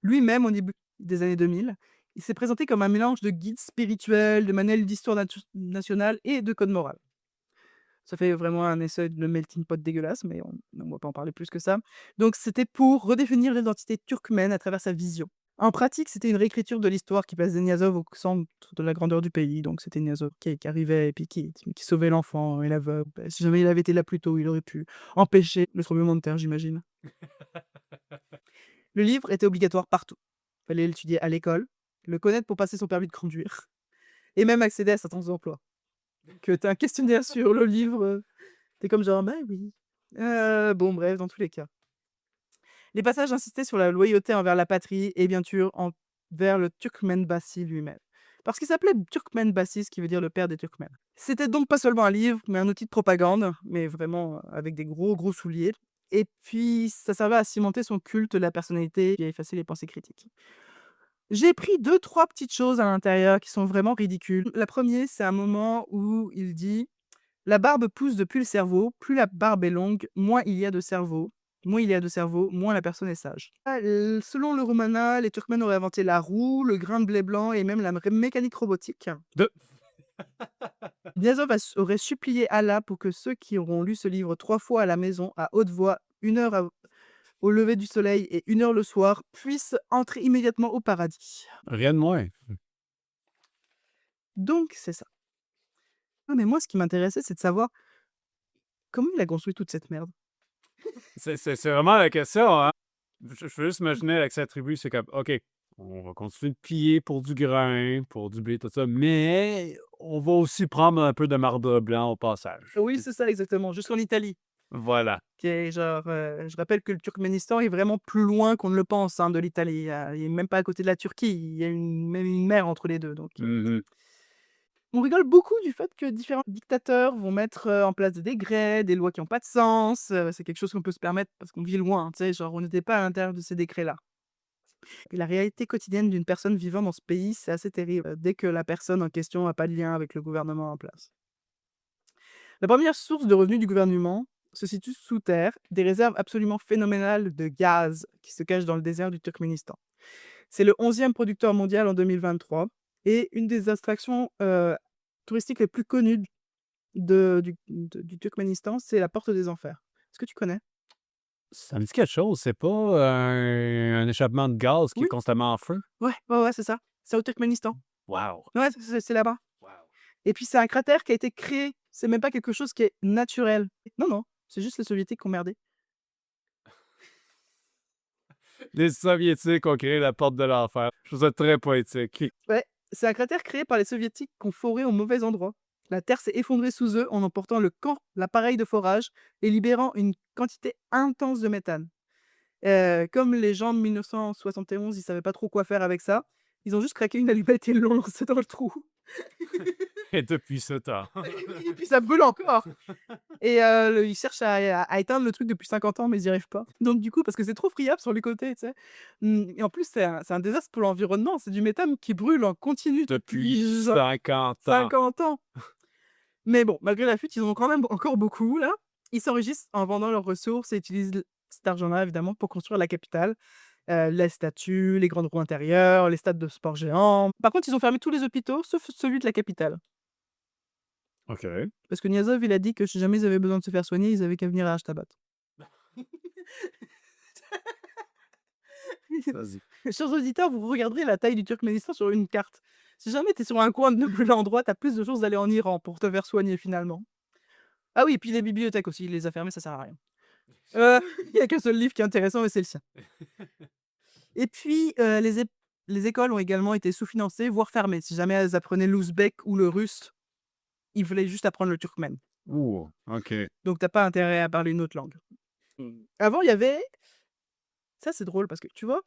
Lui-même, au début des années 2000, il s'est présenté comme un mélange de guide spirituel, de manuel d'histoire nationale et de code moral. Ça fait vraiment un essai de melting pot dégueulasse, mais on va pas en parler plus que ça. Donc c'était pour redéfinir l'identité turkmène à travers sa vision. En pratique, c'était une réécriture de l'histoire qui plaçait Niazov au centre de la grandeur du pays. Donc c'était Niazov qui arrivait et puis qui sauvait l'enfant et la veuve. Bah, si jamais il avait été là plus tôt, il aurait pu empêcher le tremblement de terre, j'imagine. Le livre était obligatoire partout. Il fallait l'étudier à l'école, le connaître pour passer son permis de conduire et même accéder à certains emplois. Que tu as un questionnaire sur le livre, tu comme genre: «Bah oui». Bon bref, dans tous les cas. Les passages insistaient sur la loyauté envers la patrie et bien sûr envers le Turkmenbashi lui-même. Parce qu'il s'appelait Turkmenbashi, ce qui veut dire le père des Turkmènes. C'était donc pas seulement un livre, mais un outil de propagande, mais vraiment avec des gros, gros souliers. Et puis ça servait à cimenter son culte de la personnalité et à effacer les pensées critiques. J'ai pris 2-3 petites choses à l'intérieur qui sont vraiment ridicules. La première, c'est un moment où il dit: «La barbe pousse depuis le cerveau, plus la barbe est longue, moins il y a de cerveau. Moins il y a de cerveau, moins la personne est sage. Selon le Romana, les Turkmènes auraient inventé la roue, le grain de blé blanc et même la mécanique robotique. De... Niazov aurait supplié Allah pour que ceux qui auront lu ce livre 3 fois à la maison, à haute voix, 1 heure au lever du soleil et 1 heure le soir, puissent entrer immédiatement au paradis. Rien de moins. Donc, c'est ça. Ah, mais moi, ce qui m'intéressait, c'est de savoir comment il a construit toute cette merde. C'est vraiment la question, hein? Je veux juste imaginer avec sa tribu, c'est comme, OK, on va continuer de piller pour du grain, pour du blé, tout ça, mais on va aussi prendre un peu de marbre blanc au passage. Oui, c'est ça, exactement. Jusqu'en Italie. Voilà. Qui est genre, je rappelle que le Turkménistan est vraiment plus loin qu'on ne le pense hein, de l'Italie. Il est même pas à côté de la Turquie. Il y a même une mer entre les deux. Donc, Mhm. on rigole beaucoup du fait que différents dictateurs vont mettre en place des décrets, des lois qui n'ont pas de sens. C'est quelque chose qu'on peut se permettre parce qu'on vit loin. Tu sais, genre, on n'était pas à l'intérieur de ces décrets-là. Et la réalité quotidienne d'une personne vivant dans ce pays, c'est assez terrible. Dès que la personne en question n'a pas de lien avec le gouvernement en place. La première source de revenus du gouvernement se situe sous terre, des réserves absolument phénoménales de gaz qui se cachent dans le désert du Turkménistan. C'est le 11e producteur mondial en 2023 et une des attractions touristiques les plus connues du Turkménistan, c'est la Porte des Enfers. Est-ce que tu connais? Ça me dit quelque chose, c'est pas un échappement de gaz qui est Oui, constamment en feu? ouais, c'est ça. C'est au Turkménistan. Wow! Ouais, c'est là-bas. Wow! Et puis c'est un cratère qui a été créé. C'est même pas quelque chose qui est naturel. Non, non, c'est juste les Soviétiques qui ont merdé. Les Soviétiques ont créé la porte de l'enfer. Je trouve ça très poétique. Ouais, c'est un cratère créé par les Soviétiques qui ont foré au mauvais endroit. La Terre s'est effondrée sous eux en emportant l'appareil de forage et libérant une quantité intense de méthane. Comme les gens de 1971, ils savaient pas trop quoi faire avec ça, ils ont juste craqué une allumette et l'ont lancé dans le trou. Et depuis ce temps. Et puis ça brûle encore. Et ils cherchent à éteindre le truc depuis 50 ans, mais ils n'y arrivent pas. Donc du coup, parce que c'est trop friable sur les côtés, tu sais. Et en plus, c'est un désastre pour l'environnement. C'est du méthane qui brûle en continu Depuis depuis 50 ans. 50 ans. Mais bon, malgré la fuite, ils en ont quand même encore beaucoup, là. Ils s'enrichissent en vendant leurs ressources et utilisent cet argent-là, évidemment, pour construire la capitale. Les statues, les grandes roues intérieures, les stades de sport géants. Par contre, ils ont fermé tous les hôpitaux, sauf celui de la capitale. OK. Parce que Niazov, il a dit que si jamais ils avaient besoin de se faire soigner, ils avaient qu'à venir à Ashtabat. Vas-y. Chers auditeurs, vous regarderez la taille du Turkménistan sur une carte. Si jamais tu es sur un coin de l'endroit, tu as plus de chances d'aller en Iran pour te faire soigner finalement. Ah oui, et puis les bibliothèques aussi, il les a fermées, ça sert à rien. Il y a qu'un seul livre qui est intéressant et c'est le sien. Et puis, les écoles ont également été sous-financées, voire fermées. Si jamais elles apprenaient l'ouzbek ou le russe, ils voulaient juste apprendre le turkmène. Ouh, OK. Donc t'as pas intérêt à parler une autre langue. Avant, il y avait... Ça, c'est drôle parce que, tu vois,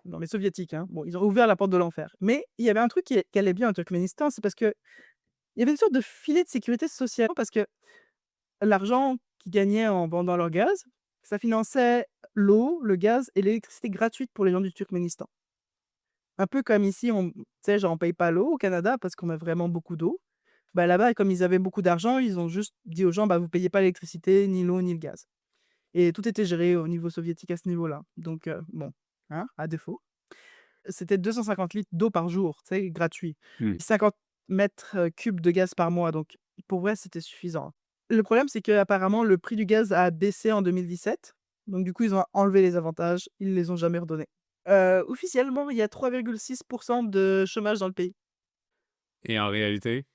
dans les soviétiques, hein, bon, ils ont ouvert la porte de l'enfer. Mais il y avait un truc qui allait bien au Turkménistan, c'est parce que il y avait une sorte de filet de sécurité sociale parce que l'argent qu'ils gagnaient en vendant leur gaz, ça finançait l'eau, le gaz et l'électricité gratuite pour les gens du Turkménistan. Un peu comme ici, tu sais, genre on paye pas l'eau au Canada parce qu'on a vraiment beaucoup d'eau. Bah là-bas, comme ils avaient beaucoup d'argent, ils ont juste dit aux gens, bah vous payez pas l'électricité, ni l'eau, ni le gaz. Et tout était géré au niveau soviétique à ce niveau-là. Donc bon, hein, à défaut. C'était 250 litres d'eau par jour, tu sais, gratuit. Hmm. 50 mètres cubes de gaz par mois, donc pour vrai, c'était suffisant. Le problème, c'est qu'apparemment, le prix du gaz a baissé en 2017. Donc du coup, ils ont enlevé les avantages, ils ne les ont jamais redonnés. Officiellement, il y a 3,6% de chômage dans le pays. Et en réalité?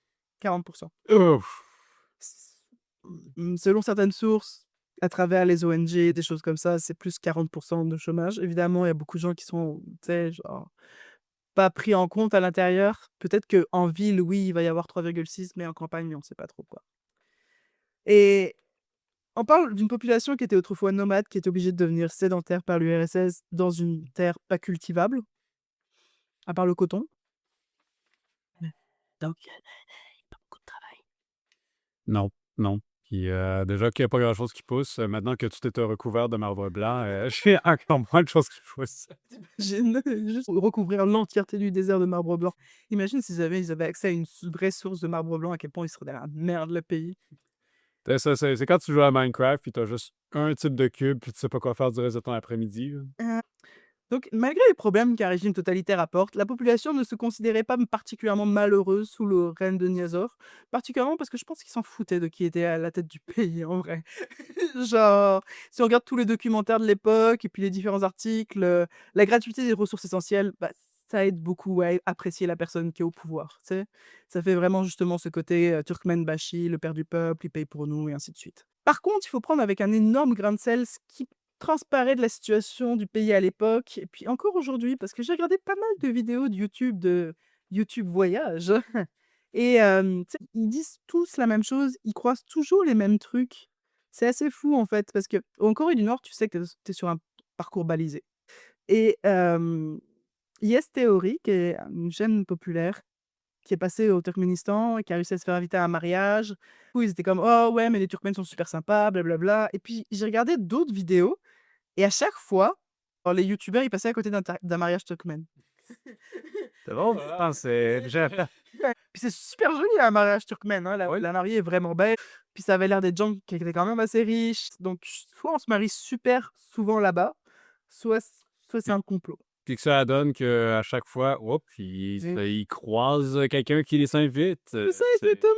40%. Ouf! Selon certaines sources, à travers les ONG, des choses comme ça, c'est plus 40% de chômage. Évidemment, il y a beaucoup de gens qui sont, tu sais, genre, pas pris en compte à l'intérieur. Peut-être qu'en ville, oui, il va y avoir 3,6, mais en campagne, on ne sait pas trop quoi. Et on parle d'une population qui était autrefois nomade, qui est obligée de devenir sédentaire par l'URSS dans une terre pas cultivable, à part le coton. Donc, il y a pas beaucoup de travail. Non, non. Puis déjà qu'il n'y a pas grand-chose qui pousse, maintenant que tout est recouvert de marbre blanc, j'ai encore moins de choses qui poussent. J'imagine juste recouvrir l'entièreté du désert de marbre blanc. Imagine s'ils avaient accès à une vraie source de marbre blanc, à quel point ils seraient dans la merde, le pays. C'est quand tu joues à Minecraft puis t'as juste un type de cube puis tu sais pas quoi faire du reste de ton après-midi. Là. Euh, Donc, malgré les problèmes qu'un régime totalitaire apporte, la population ne se considérait pas particulièrement malheureuse sous le règne de Niazov, particulièrement parce que je pense qu'ils s'en foutaient de qui était à la tête du pays, en vrai. Genre, si on regarde tous les documentaires de l'époque et puis les différents articles, la gratuité des ressources essentielles, bah, ça aide beaucoup à apprécier la personne qui est au pouvoir, tu sais. Ça fait vraiment justement ce côté Turkmenbashi, le père du peuple, il paye pour nous, et ainsi de suite. Par contre, il faut prendre avec un énorme grain de sel ce qui transparaît de la situation du pays à l'époque et puis encore aujourd'hui, parce que j'ai regardé pas mal de YouTube Voyage et tu sais, ils disent tous la même chose, ils croisent toujours les mêmes trucs. C'est assez fou, en fait, parce qu'en Corée du Nord, tu sais que tu es sur un parcours balisé et Yes Theory, qui est une chaîne populaire qui est passée au Turkménistan et qui a réussi à se faire inviter à un mariage. Où ils étaient comme: «Oh ouais, mais les Turkmènes sont super sympas, blablabla» et puis j'ai regardé d'autres vidéos et à chaque fois, alors les youtubeurs, ils passaient à côté d'un mariage turkmène. C'est bon, c'est. Puis c'est super joli un mariage turkmène, hein, Oui. la mariée est vraiment belle, puis ça avait l'air d'être des gens qui étaient quand même assez riches, donc soit on se marie super souvent là-bas, soit c'est un complot. Puis que ça donne qu'à chaque fois, hop, ils croisent quelqu'un qui les invite. C'est ça, exactement!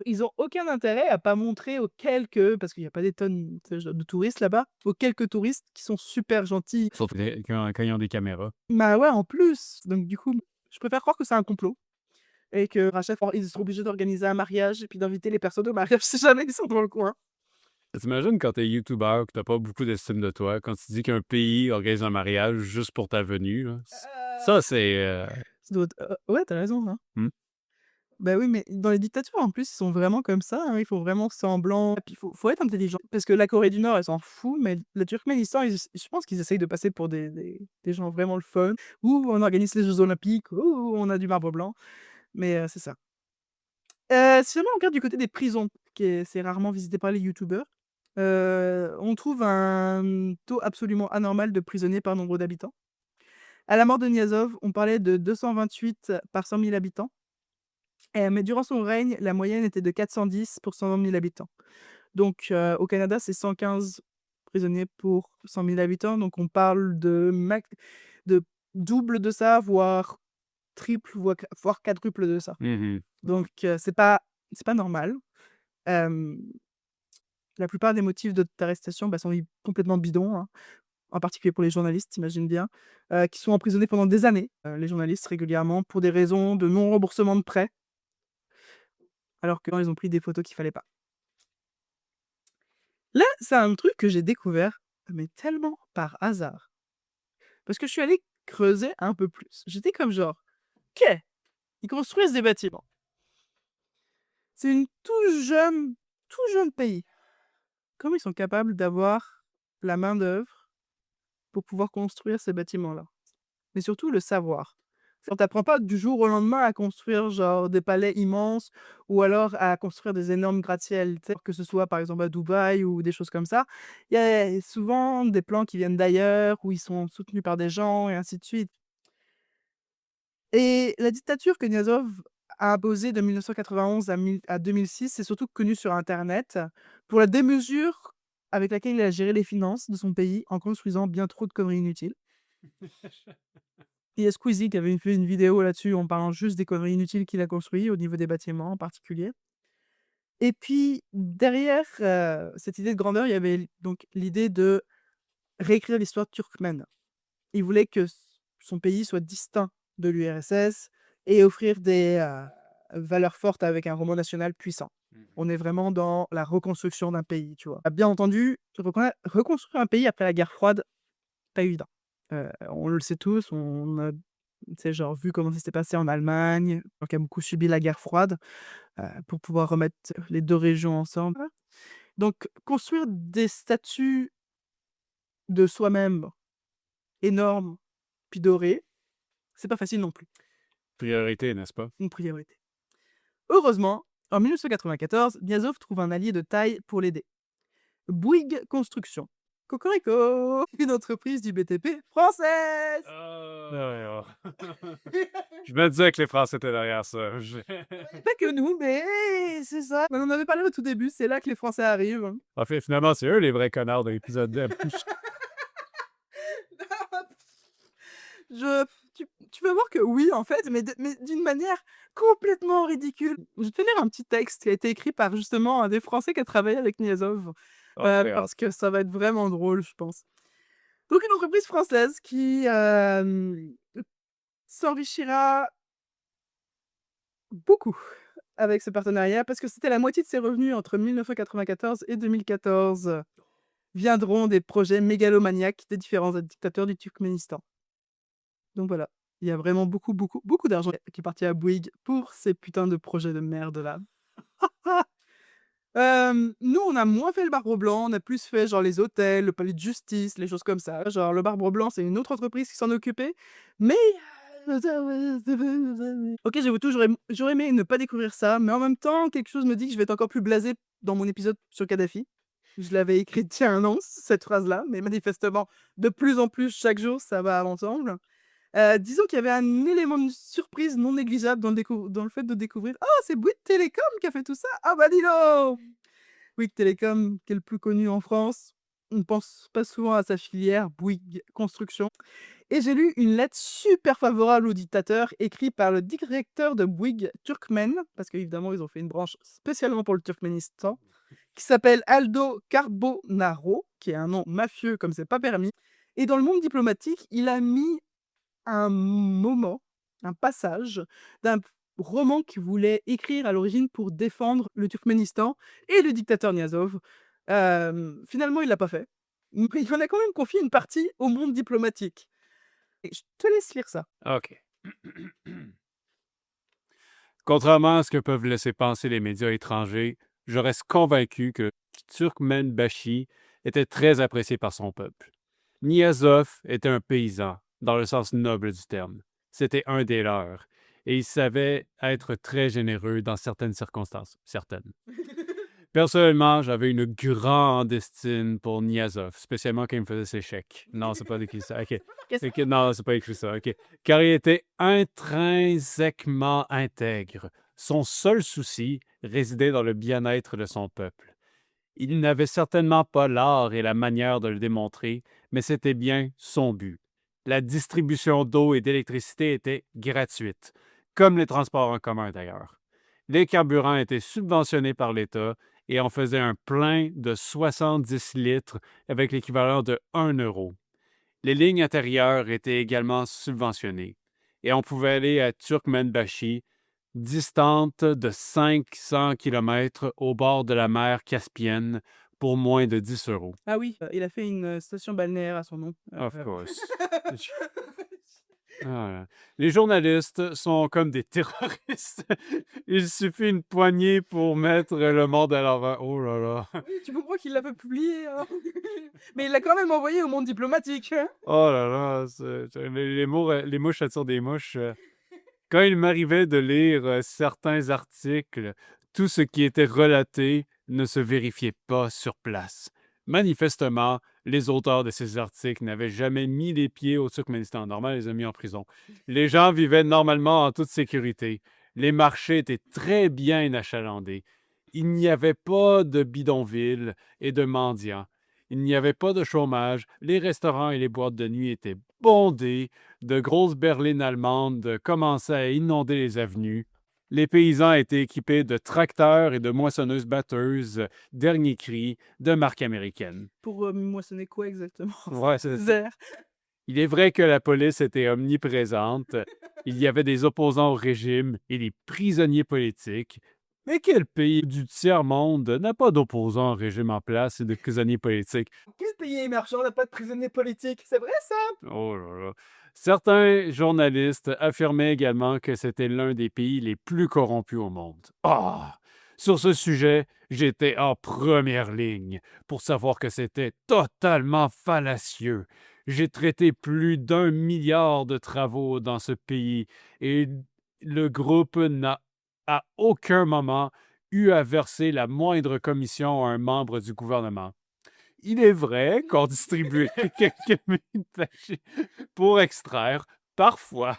Ils ont aucun intérêt à pas montrer aux quelques parce qu'il y a pas des tonnes, tu sais, de touristes là-bas, aux quelques touristes qui sont super gentils. Sauf quand ils ont des caméras. Bah ouais, en plus! Donc du coup, je préfère croire que c'est un complot. Et que à chaque fois, ils sont obligés d'organiser un mariage et puis d'inviter les personnes au mariage si jamais ils sont dans le coin. T'imagines quand t'es YouTuber, que t'as pas beaucoup d'estime de toi, quand tu dis qu'un pays organise un mariage juste pour ta venue, là, ça, c'est... Ça doit être ouais, tu raison, hein. hmm. Bah oui, mais dans les dictatures, en plus, ils sont vraiment comme ça, hein, ils font vraiment semblant. Et puis faut être intelligent parce que la Corée du Nord, elle s'en fout, mais le Turkménistan, je pense qu'ils essayent de passer pour des gens vraiment le fun. Ou on organise les jeux olympiques, ou on a du marbre blanc, mais c'est ça. Si jamais on regarde du côté des prisons, c'est rarement visité par les youtubeurs, on trouve un taux absolument anormal de prisonniers par nombre d'habitants. À la mort de Niazov, on parlait de 228 par 100 000 habitants, mais durant son règne, la moyenne était de 410 pour 120 000 habitants. Donc au Canada, c'est 115 prisonniers pour 100 000 habitants, donc on parle de double de ça, voire triple, voire quadruple de ça. Mhm. Donc c'est pas normal. Hem, la plupart des motifs d'arrestation, bah, sont complètement bidons, hein, en particulier pour les journalistes, tu bien, qui sont emprisonnés pendant des années, les journalistes régulièrement pour des raisons de non-remboursement de prêts, alors que ils ont pris des photos qu'il fallait pas. Là, c'est un truc que j'ai découvert, mais tellement par hasard, parce que je suis allée creuser un peu plus. J'étais comme genre: «OK, ils construisent des bâtiments. C'est une tout jeune pays. Comment ils sont capables d'avoir la main-d'œuvre pour pouvoir construire ces bâtiments-là?» Mais surtout le savoir. On t'apprend pas du jour au lendemain à construire genre des palais immenses ou alors à construire des énormes gratte-ciel, tu sais? Que ce soit par exemple à Dubaï ou des choses comme ça. Il y a souvent des plans qui viennent d'ailleurs, où ils sont soutenus par des gens et ainsi de suite. Et la dictature que Niazov a imposée de 1991 à 2006, c'est surtout connu sur internet pour la démesure avec laquelle il a géré les finances de son pays en construisant bien trop de conneries inutiles. Il y a Squeezie qui avait fait une vidéo là-dessus en parlant juste des conneries inutiles qu'il a construit au niveau des bâtiments en particulier. Et puis derrière, cette idée de grandeur, il y avait donc l'idée de réécrire l'histoire turkmène. Il voulait que son pays soit distinct de l'URSS et offrir des valeurs fortes avec un roman national puissant. On est vraiment dans la reconstruction d'un pays, tu vois. Bien entendu, reconstruire un pays après la guerre froide, pas évident. On le sait tous, on a, tu sais, genre, vu comment ça s'était passé en Allemagne, qui a beaucoup subi la guerre froide, pour pouvoir remettre les 2 régions ensemble. Donc construire des statues de soi-même énormes, puis dorées, c'est pas facile non plus, Priorité, n'est-ce pas? une priorité. Heureusement, en 1994, Niazov trouve un allié de taille pour l'aider. Bouygues Construction. Cocorico! Une entreprise du BTP française! Ouais, je me disais que les Français étaient derrière ça. Pas que nous, mais c'est ça. On en avait parlé au tout début, c'est là que les Français arrivent. En fait, finalement, c'est eux les vrais connards de l'épisode 2. Je tu vas voir que oui, en fait, mais d'une manière complètement ridicule. Je vais te lire un petit texte qui a été écrit par justement un des Français qui a travaillé avec Niazov, Très hâte. parce que ça va être vraiment drôle, je pense. Donc une entreprise française qui, s'enrichira beaucoup avec ce partenariat parce que c'était la moitié de ses revenus entre 1994 et 2014 viendront des projets mégalomaniaques des différents dictateurs du Turkménistan. Donc voilà, il y a vraiment beaucoup, beaucoup, beaucoup d'argent qui est parti à Bouygues pour ces putains de projets de merde-là. Nous, on a moins fait le Barbe Blanc, on a plus fait genre les hôtels, le palais de justice, les choses comme ça. Genre le Barbe Blanc, c'est une autre entreprise qui s'en occupait, mais OK, j'avoue tout, j'aurais aimé ne pas découvrir ça, mais en même temps, quelque chose me dit que je vais être encore plus blasé dans mon épisode sur Kadhafi. Je l'avais écrite il y a 1 an, cette phrase-là, mais manifestement, de plus en plus, chaque jour, ça va ensemble. Disons qu'il y avait un élément de surprise non négligeable dans le fait de découvrir: «Ah, c'est Bouygues Télécom qui a fait tout ça? Ah bah, dis donc!» Bouygues Télécom, qui est le plus connu en France. On ne pense pas souvent à sa filière Bouygues Construction. Et j'ai lu une lettre super favorable au dictateur, écrite par le directeur de Bouygues Turkmène, parce qu'évidemment, ils ont fait une branche spécialement pour le Turkménistan, qui s'appelle Aldo Carbonaro, qui est un nom mafieux comme c'est pas permis. Et dans le monde diplomatique, il a mis un moment, un passage d'un roman qu'il voulait écrire à l'origine pour défendre le Turkménistan et le dictateur Niazov. Finalement, il l'a pas fait. Mais il en a quand même confié une partie au monde diplomatique. Et je te laisse lire ça. OK. Contrairement à ce que peuvent laisser penser les médias étrangers, je reste convaincu que Turkmenbashi était très apprécié par son peuple. Niazov était un paysan, dans le sens noble du terme. C'était un des leurs, et il savait être très généreux dans certaines circonstances. Certaines. Personnellement, j'avais une grande estime pour Niazov, spécialement quand il me faisait ses chèques. Non, c'est pas écrit ça. OK. OK, non, c'est pas écrit ça. OK. Car il était intrinsèquement intègre. Son seul souci résidait dans le bien-être de son peuple. Il n'avait certainement pas l'art et la manière de le démontrer, mais c'était bien son but. La distribution d'eau et d'électricité était gratuite, comme les transports en commun d'ailleurs. Les carburants étaient subventionnés par l'État et on faisait un plein de 70 litres avec l'équivalent de 1 euro. Les lignes intérieures étaient également subventionnées et on pouvait aller à Turkmenbashi, distante de 500 km au bord de la mer Caspienne, pour moins de 10 euros. Ah oui, il a fait une station balnéaire à son nom. Of course. Ah, les journalistes sont comme des terroristes. Il suffit une poignée pour mettre le monde à l'envers. Oh là là. Oui, tu comprends qu'il l'a pas publié, hein. Mais il l'a quand même envoyé au monde diplomatique, hein. Oh là là. Les mouches attirent des mouches. Quand il m'arrivait de lire certains articles, tout ce qui était relaté ne se vérifiait pas sur place. Manifestement, les auteurs de ces articles n'avaient jamais mis les pieds au Turkménistan. Normal, ils les ont mis en prison. Les gens vivaient normalement en toute sécurité. Les marchés étaient très bien achalandés. Il n'y avait pas de bidonvilles et de mendiants. Il n'y avait pas de chômage. Les restaurants et les boîtes de nuit étaient bondés. De grosses berlines allemandes commençaient à inonder les avenues. Les paysans étaient équipés de tracteurs et de moissonneuses-batteuses, dernier cri, de marque américaine. Pour moissonner quoi exactement? Ouais, c'est ça. Zère. Il est vrai que la police était omniprésente. Il y avait des opposants au régime et des prisonniers politiques. Mais quel pays du tiers-monde n'a pas d'opposants au régime en place et de prisonniers politiques? Quel pays émergent n'a pas de prisonniers politiques? C'est vrai ça? Oh là là. Certains journalistes affirmaient également que c'était l'un des pays les plus corrompus au monde. Ah! Sur ce sujet, j'étais en première ligne pour savoir que c'était totalement fallacieux. J'ai traité plus d'1 milliard de travaux dans ce pays et le groupe n'a à aucun moment eu à verser la moindre commission à un membre du gouvernement. Il est vrai qu'on distribuait quelques minutes cachées pour extraire, parfois,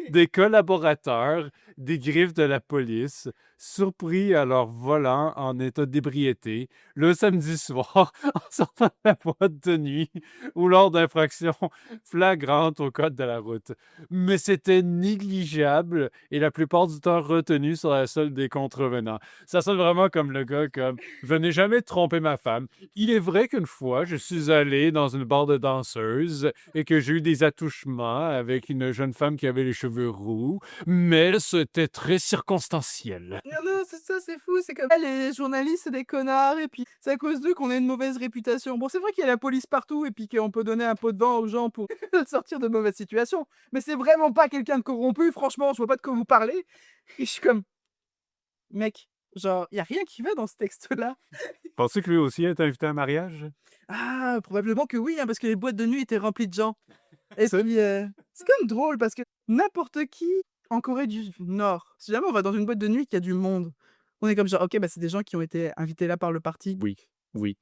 des collaborateurs des griffes de la police, surpris à leur volant en état d'ébriété, le samedi soir, en sortant de la boîte de nuit ou lors d'infractions flagrantes au code de la route. Mais c'était négligeable et la plupart du temps retenu sur la solde des contrevenants. Ça sonne vraiment comme le gars comme « Je n'ai jamais trompé ma femme. Il est vrai qu'une fois, je suis allé dans une barre de danseuses et que j'ai eu des attouchements avec une jeune femme qui avait les cheveux roux, mais c'était très circonstanciel. » Non, non, c'est ça, c'est fou. C'est comme les journalistes, c'est des connards, et puis c'est à cause d'eux qu'on a une mauvaise réputation. Bon, c'est vrai qu'il y a la police partout, et puis qu'on peut donner un pot de vent aux gens pour sortir de mauvaises situations. Mais c'est vraiment pas quelqu'un de corrompu, franchement, je vois pas de quoi vous parlez. Et je suis comme, mec, genre, y a rien qui va dans ce texte-là. Pensez que lui aussi est invité à un mariage? Ah, probablement que oui, hein, parce que les boîtes de nuit étaient remplies de gens. Et C'est puis, c'est quand même drôle parce que n'importe qui en Corée du Nord, si jamais on va dans une boîte de nuit qu'il y a du monde, on est comme genre: «OK, bah, c'est des gens qui ont été invités là par le parti». oui, oui.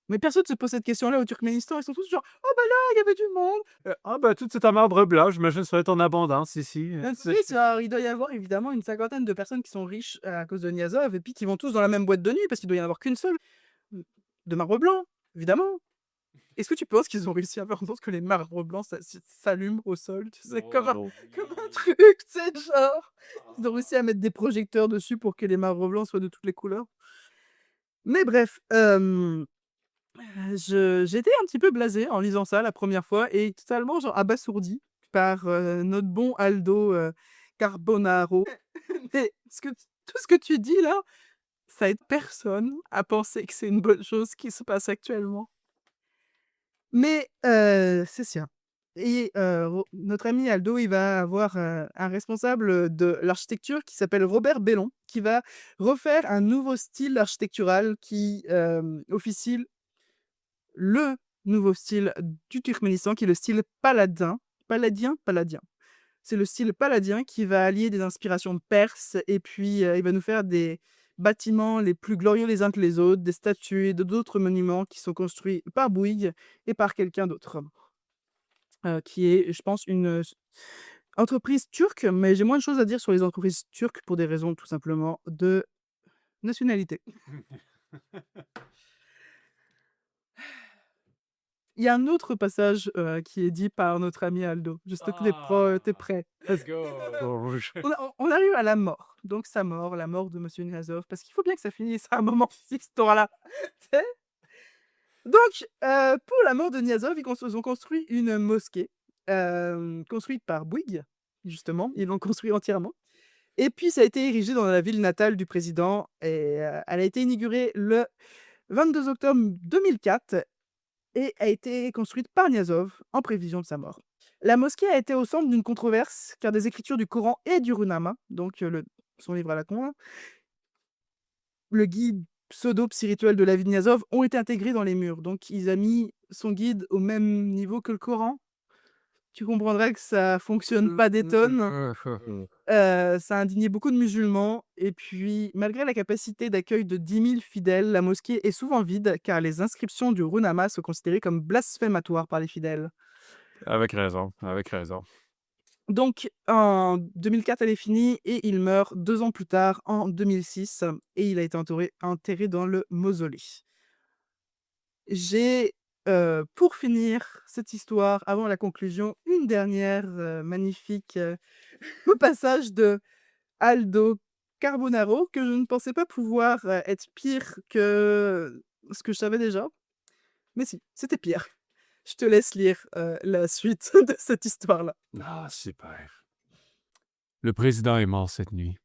Mais personne se pose cette question-là au Turkménistan, ils sont tous genre: «Oh bah là, il y avait du monde!» Ah ben, toute cette marbre blanche, j'imagine que ça va être en abondance ici. Oui, genre, il doit y avoir évidemment une cinquantaine de personnes qui sont riches à cause de Niazov et puis qui vont tous dans la même boîte de nuit parce qu'il doit y en avoir qu'une seule, de marbre blanc, évidemment. Est-ce que tu penses qu'ils ont réussi à faire en sorte que les marbres blancs s'allument au sol? Tu sais, Oh, comme un truc, tu sais, genre. Ils ont réussi à mettre des projecteurs dessus pour que les marbres blancs soient de toutes les couleurs. Mais bref, j'étais un petit peu blasé en lisant ça la première fois et totalement genre abasourdi par, notre bon Aldo, Carbonaro. Mais tout ce que tu dis là, ça aide personne à penser que c'est une bonne chose qui se passe actuellement. Mais, c'est ça. Et Ro notre ami Aldo, il va avoir, un responsable, de l'architecture qui s'appelle Robert Bellon, qui va refaire un nouveau style architectural qui, officie le nouveau style du Turkménistan, qui est le style paladin. Paladien. C'est le style paladien qui va allier des inspirations perses et puis, il va nous faire des bâtiments les plus glorieux les uns que les autres, des statues et d'autres monuments qui sont construits par Bouygues et par quelqu'un d'autre, qui est, je pense, une, entreprise turque, mais j'ai moins de choses à dire sur les entreprises turques pour des raisons tout simplement de nationalité. Il y a un autre passage, qui est dit par notre ami Aldo. J'espère que tu Ah, prêt. let's go. On arrive à la mort, donc sa mort, la mort de monsieur Niazov, parce qu'il faut bien que ça finisse à un moment, cette histoire-là. Tu sais? Donc, pour la mort de Niazov, ils ont construit une mosquée, construite par Bouygues, justement. Ils l'ont construit entièrement et puis ça a été érigé dans la ville natale du président et elle a été inaugurée le 22 octobre 2004 et a été construite par Niazov en prévision de sa mort. La mosquée a été au centre d'une controverse car des écritures du Coran et du Runama, donc son livre à la con, hein, le guide pseudo-spirituel de la vie de Niazov, ont été intégrés dans les murs. Donc il a mis son guide au même niveau que le Coran. Tu comprendras que ça fonctionne pas des tonnes. Ça a indigné beaucoup de musulmans et puis malgré la capacité d'accueil de 10 000 fidèles, la mosquée est souvent vide car les inscriptions du Runama sont considérées comme blasphématoires par les fidèles. Avec raison, avec raison. Donc en 2004, elle est finie et il meurt 2 ans plus tard, en 2006, et il a été enterré dans le mausolée. J'ai, pour finir cette histoire, avant la conclusion, une dernière, magnifique, passage de Aldo Carbonaro que je ne pensais pas pouvoir, être pire que ce que je savais déjà. Mais si, c'était pire. Je te laisse lire, la suite de cette histoire-là. Ah, super. Le président est mort cette nuit.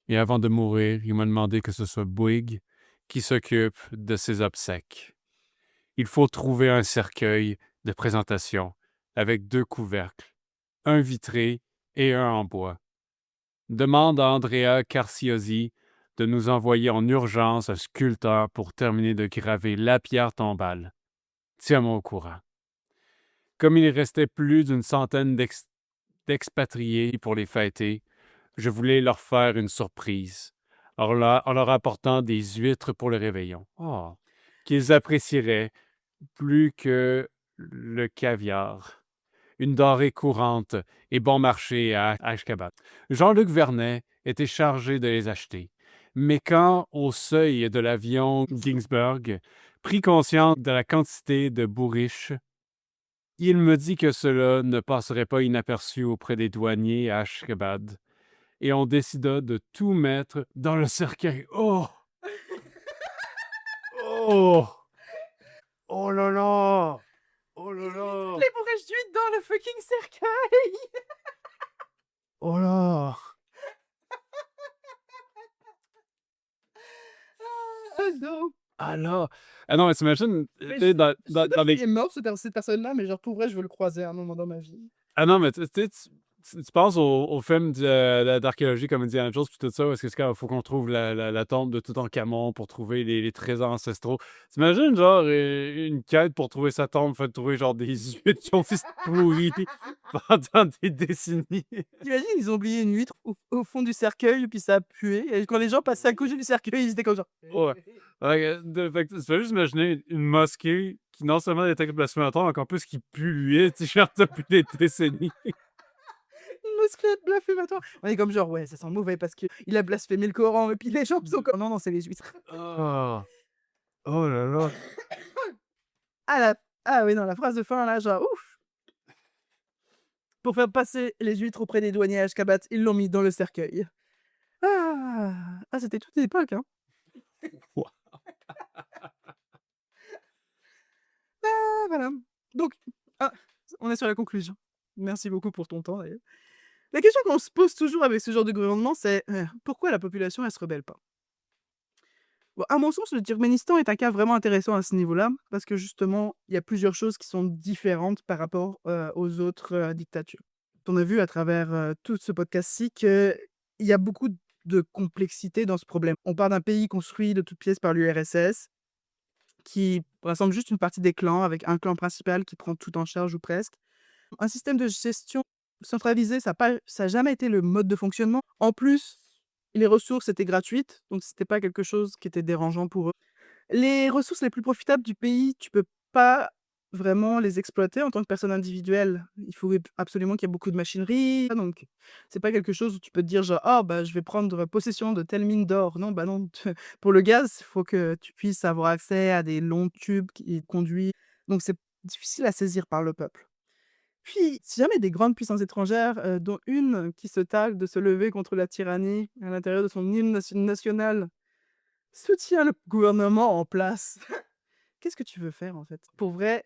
Et avant de mourir, il m'a demandé que ce soit Bouygues qui s'occupe de ses obsèques. Il faut trouver un cercueil de présentation avec 2 couvercles, un vitré et un en bois. Demande à Andrea Carciosi de nous envoyer en urgence un sculpteur pour terminer de graver la pierre tombale. Tiens-moi au courant. Comme il restait plus d'une centaine d'expatriés pour les fêter, je voulais leur faire une surprise en leur apportant des huîtres pour le réveillon. Oh, qu'ils apprécieraient plus que le caviar. Une denrée courante et bon marché à Ashgabat. Jean-Luc Vernet était chargé de les acheter. Mais quand, au seuil de l'avion Ginsburg, prit conscience de la quantité de bourriches, il me dit que cela ne passerait pas inaperçu auprès des douaniers à Ashgabat. Et on décida de tout mettre dans le cercueil. Oh! Oh! Oh là là! Oh là là! Les bourrages d'huile dans le fucking cercueil! Oh là! Ah non! Ah là! Ah non, mais t'imagines, Mais tu sais, je je sais pas dans les... s'il est mort cette personne-là, mais genre pour vrai, je veux le croiser à un moment dans ma vie. Ah non, mais tu sais, tu penses aux films d'archéologie comme Indiana Jones puis tout ça, parce que c'est quand il faut qu'on trouve la tombe de Toutankhamon pour trouver les trésors ancestraux. T'imagines, genre, une quête pour trouver sa tombe, fait trouver genre des huîtres qui ont fait pourri pendant des décennies. T'imagines, ils ont oublié une huître au fond du cercueil, puis ça a pué. Et quand les gens passaient à côté du cercueil, ils étaient comme genre. Ouais. Fait que tu fais juste imaginer une mosquée qui non seulement détecte blasphématoire, mais encore plus qui pue l'huile, tu sais, genre depuis des décennies. Une mosquée blasphématoire. On est comme genre, ouais, ça sent mauvais parce qu'il a blasphémé le Coran. Et puis les gens sont comme, non, non, c'est les huîtres. Ah. Oh là là. Ah oui, non, la phrase de fin, là, genre, ouf. Pour faire passer les huîtres auprès des douaniers à Ashgabat, ils l'ont mis dans le cercueil. C'était toute une époque, hein. Ouah. Voilà. Donc, ah, on est sur la conclusion. Merci beaucoup pour ton temps, d'ailleurs. La question qu'on se pose toujours avec ce genre de gouvernement, c'est pourquoi la population, elle se rebelle pas? Bon, à mon sens, le Turkménistan est un cas vraiment intéressant à ce niveau-là, parce que justement, il y a plusieurs choses qui sont différentes par rapport aux autres dictatures. On a vu à travers tout ce podcast-ci qu'il y a beaucoup de complexité dans ce problème. On part d'un pays construit de toutes pièces par l'URSS, qui rassemble juste une partie des clans, avec un clan principal qui prend tout en charge ou presque. Un système de gestion centralisé, ça a jamais été le mode de fonctionnement. En plus, les ressources étaient gratuites, donc c'était pas quelque chose qui était dérangeant pour eux. Les ressources les plus profitables du pays, tu peux pas vraiment les exploiter en tant que personne individuelle. Il faut absolument qu'il y ait beaucoup de machinerie, donc c'est pas quelque chose où tu peux te dire genre: «Ah bah, je vais prendre possession de telle mine d'or». Non, bah non, pour le gaz, il faut que tu puisses avoir accès à des longs tubes qui conduisent, donc c'est difficile à saisir par le peuple. Puis, si jamais des grandes puissances étrangères, dont une qui se targue de se lever contre la tyrannie à l'intérieur de son hymne national, soutient le gouvernement en place, qu'est-ce que tu veux faire, en fait? Pour vrai,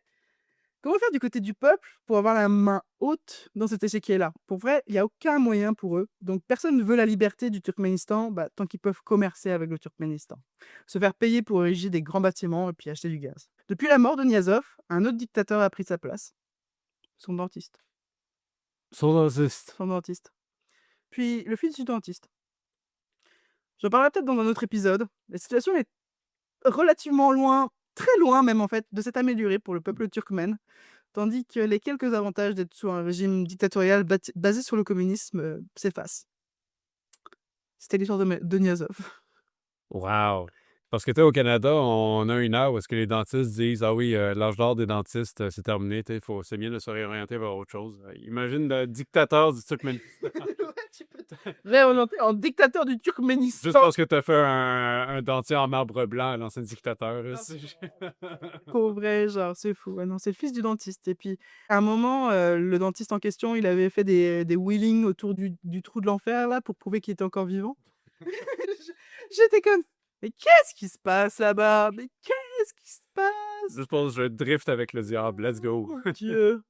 comment faire du côté du peuple pour avoir la main haute dans cet échiquier-là? Pour vrai, il y a aucun moyen pour eux. Donc personne ne veut la liberté du Turkménistan, bah, tant qu'ils peuvent commercer avec le Turkménistan. Se faire payer pour ériger des grands bâtiments et puis acheter du gaz. Depuis la mort de Niazov, un autre dictateur a pris sa place, son dentiste. Solariste. Son dentiste. Puis le fils du dentiste. J'en parlerai peut-être dans un autre épisode. La situation est relativement loin, très loin même en fait, de s'être améliorée pour le peuple turkmène, tandis que les quelques avantages d'être sous un régime dictatorial basé sur le communisme s'effacent. C'était l'histoire de Niazov. Wow! Parce que, tu sais, au Canada, on a une heure où est-ce que les dentistes disent: «Ah oui, l'âge d'or des dentistes, c'est terminé, tu sais, c'est mieux de se réorienter vers autre chose». Imagine le dictateur du Turkménistan. Ouais, tu peux te réorienter en dictateur du Juste Turkménistan. parce que tu as fait un dentier en marbre blanc à l'ancien dictateur. Pour vrai, genre, c'est fou. Ouais, non, c'est le fils du dentiste. Et puis, à un moment, le dentiste en question, il avait fait des wheelings autour du trou de l'enfer, là, pour prouver qu'il était encore vivant. J J'étais comme: «Mais qu'est-ce qui se passe là-bas? Mais qu'est-ce qui se passe? Juste pour je drift avec le diable, let's go. Mon Dieu!»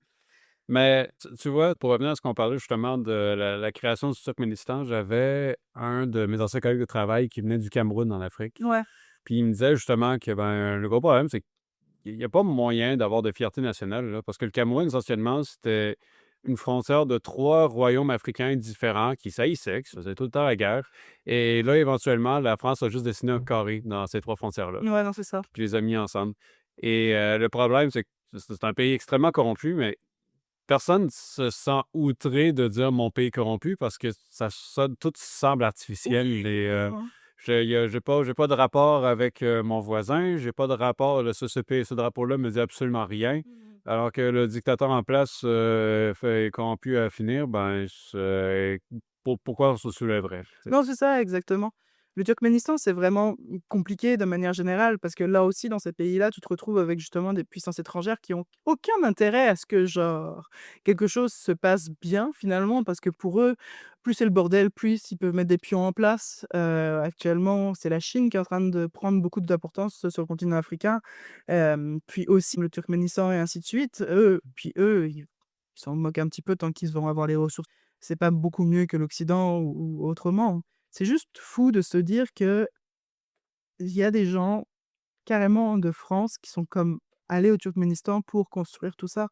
Mais tu vois, pour revenir à ce qu'on parlait justement de la création du Turkménistan, j'avais un de mes anciens collègues de travail qui venait du Cameroun en Afrique. Ouais. Puis il me disait justement que le gros problème, c'est qu'il n'y a pas moyen d'avoir de fierté nationale, là, parce que le Cameroun, essentiellement, c'était une frontière de 3 royaumes africains différents qui s'haïssaient, qui se faisaient tout le temps la guerre. Et là, éventuellement, la France a juste dessiné un carré dans ces 3 frontières-là, Ouais, non, c'est ça. puis les a mis ensemble. Et le problème, c'est que c'est un pays extrêmement corrompu, mais personne se sent outré de dire mon pays est corrompu parce que ça tout semble artificiel. Oui. Et Hein. J'ai pas de rapport avec mon voisin, j'ai pas de rapport, ce drapeau-là me dit absolument rien. Alors que le dictateur en place est corrompu à finir, ben, pourquoi on se soulèverait? Non, c'est ça, exactement. Le Turkménistan, c'est vraiment compliqué de manière générale parce que là aussi, dans ces pays-là, tu te retrouves avec justement des puissances étrangères qui ont aucun intérêt à ce que, genre, quelque chose se passe bien finalement parce que pour eux, plus c'est le bordel, plus ils peuvent mettre des pions en place. Actuellement, c'est la Chine qui est en train de prendre beaucoup d'importance sur le continent africain. Puis aussi le Turkménistan et ainsi de suite. Eux, ils s'en moquent un petit peu tant qu'ils vont avoir les ressources. C'est pas beaucoup mieux que l'Occident ou autrement. C'est juste fou de se dire qu'il y a des gens, carrément de France, qui sont comme allés au Turkménistan pour construire tout ça.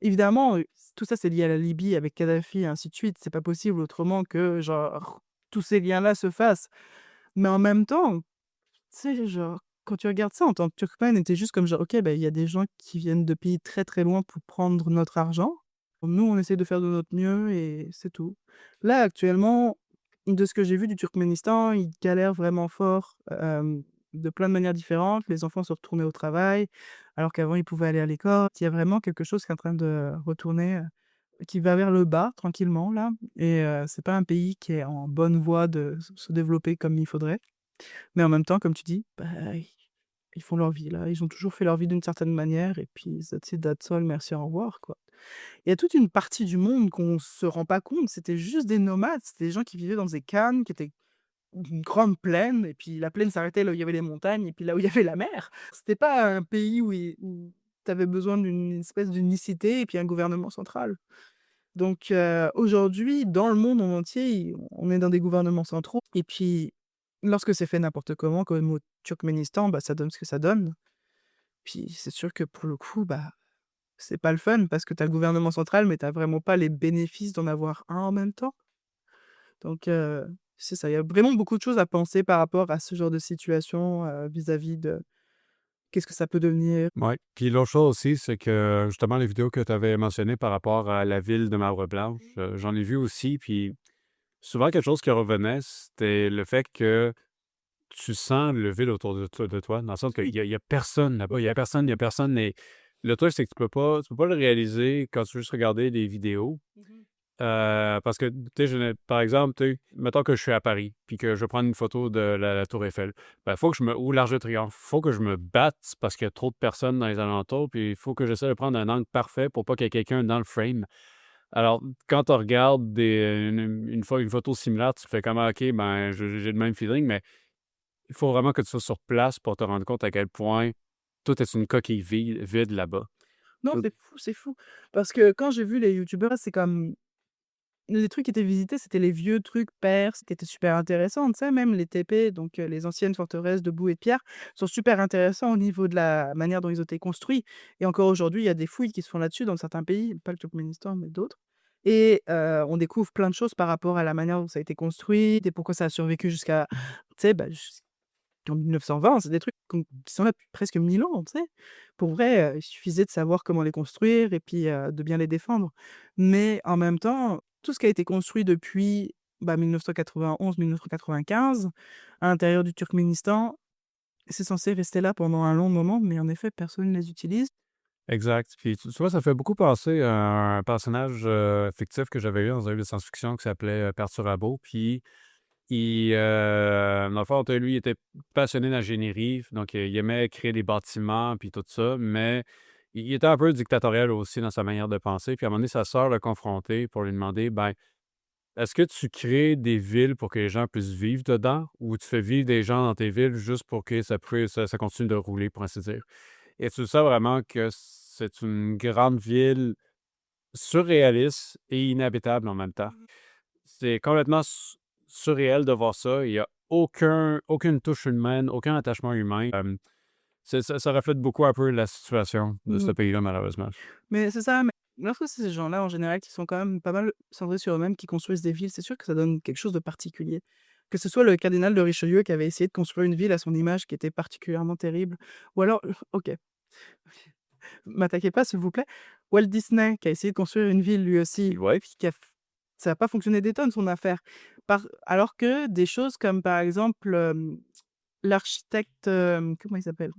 Évidemment, tout ça, c'est lié à la Libye avec Kadhafi et ainsi de suite. C'est pas possible autrement que, genre, tous ces liens-là se fassent. Mais en même temps, tu sais, genre, quand tu regardes ça en tant que Turkmène et tu juste comme genre: «OK, bah, il y a des gens qui viennent de pays très, très loin pour prendre notre argent. Nous, on essaie de faire de notre mieux et c'est tout». Là, actuellement, de ce que j'ai vu du Turkménistan, ils galèrent vraiment fort, de plein de manières différentes. Les enfants sont retournés au travail, alors qu'avant ils pouvaient aller à l'école. Il y a vraiment quelque chose qui est en train de retourner, qui va vers le bas tranquillement là et c'est pas un pays qui est en bonne voie de se développer comme il faudrait. Mais en même temps, comme tu dis, bah, ils font leur vie là. Ils ont toujours fait leur vie d'une certaine manière et puis that's it, that's all, merci, au revoir, quoi. Il y a toute une partie du monde qu'on se rend pas compte, c'était juste des nomades, c'était des gens qui vivaient dans des canes, qui étaient une grande plaine et puis la plaine s'arrêtait là où il y avait les montagnes et puis là où il y avait la mer. C'était pas un pays où tu avais besoin d'une espèce d'unicité et puis un gouvernement central. Donc aujourd'hui, dans le monde en entier, on est dans des gouvernements centraux et puis lorsque c'est fait n'importe comment, comme au Turkménistan, bah, ça donne ce que ça donne. Puis c'est sûr que pour le coup, bah, c'est pas le fun parce que tu as le gouvernement central, mais tu as vraiment pas les bénéfices d'en avoir un en même temps. Donc c'est ça, il y a vraiment beaucoup de choses à penser par rapport à ce genre de situation, vis-à-vis de qu'est-ce que ça peut devenir. Ouais. Puis l'autre chose aussi, c'est que justement, les vidéos que tu avais mentionnées par rapport à la ville de Marbre Blanche, j'en ai vu aussi. Puis souvent, quelque chose qui revenait, c'était le fait que tu sens le vide autour de toi, dans le sens qu'il Oui. y a personne là-bas. Il y a personne. Et le truc, c'est que tu peux pas le réaliser quand tu veux juste regarder des vidéos. Mmh. Parce que, tu sais, par exemple, tu sais, mettons que je suis à Paris, puis que je veux prendre une photo de la Tour Eiffel. Ben, faut que je me, ou l'Arc de Triomphe, faut que je me batte parce qu'il y a trop de personnes dans les alentours, puis il faut que j'essaie de prendre un angle parfait pour pas qu'il y ait quelqu'un dans le frame. Alors, quand tu regardes une photo similaire, tu fais comme, ah, OK, ben, j'ai le même feeling, mais il faut vraiment que tu sois sur place pour te rendre compte à quel point tout est une coquille vide là-bas. Non, c'est fou parce que quand j'ai vu les youtubeurs, c'est comme les trucs qui étaient visités, c'était les vieux trucs perses qui étaient super intéressants, tu sais? Même les tépées, donc les anciennes forteresses de boue et de pierre, sont super intéressants au niveau de la manière dont ils ont été construits et encore aujourd'hui, il y a des fouilles qui se font là-dessus dans certains pays, pas le Turkménistan, mais d'autres et on découvre plein de choses par rapport à la manière dont ça a été construit et pourquoi ça a survécu jusqu'à, tu sais, bah, jusqu'en 1920. C'est des trucs qui sont là depuis presque 1000 ans, tu sais? Pour vrai, il suffisait de savoir comment les construire et puis, de bien les défendre. Mais en même temps, tout ce qui a été construit depuis, bah, 1991-1995 à l'intérieur du Turkménistan, c'est censé rester là pendant un long moment, mais en effet, personne ne les utilise. Exact. Puis tu vois, ça fait beaucoup penser à un personnage fictif que j'avais eu dans un livre de science-fiction qui s'appelait Perturabo. Puis, dans le fond, lui, il était passionné d'ingénierie, donc il aimait créer des bâtiments, puis tout ça, mais il était un peu dictatorial aussi dans sa manière de penser. Puis à un moment donné, sa sœur l'a confronté pour lui demander, ben, est-ce que tu crées des villes pour que les gens puissent vivre dedans, ou tu fais vivre des gens dans tes villes juste pour que ça continue de rouler, pour ainsi dire? Et tu sens vraiment que c'est une grande ville surréaliste et inhabitable en même temps. Mmh. C'est complètement surréel de voir ça. Il y a aucune touche humaine, aucun attachement humain. Ça reflète beaucoup un peu la situation de ce Mmh. pays-là, malheureusement. Mais c'est ça, mais lorsque c'est ces gens-là, en général, qui sont quand même pas mal centrés sur eux-mêmes, qui construisent des villes, c'est sûr que ça donne quelque chose de particulier. Que ce soit le cardinal de Richelieu qui avait essayé de construire une ville à son image qui était particulièrement terrible, ou alors OK, m'attaquez pas s'il vous plaît. Walt Disney qui a essayé de construire une ville lui aussi, Ouais. puis qui a f ça a pas fonctionné des tonnes son affaire. Alors que des choses comme, par exemple, l'architecte, comment il s'appelle?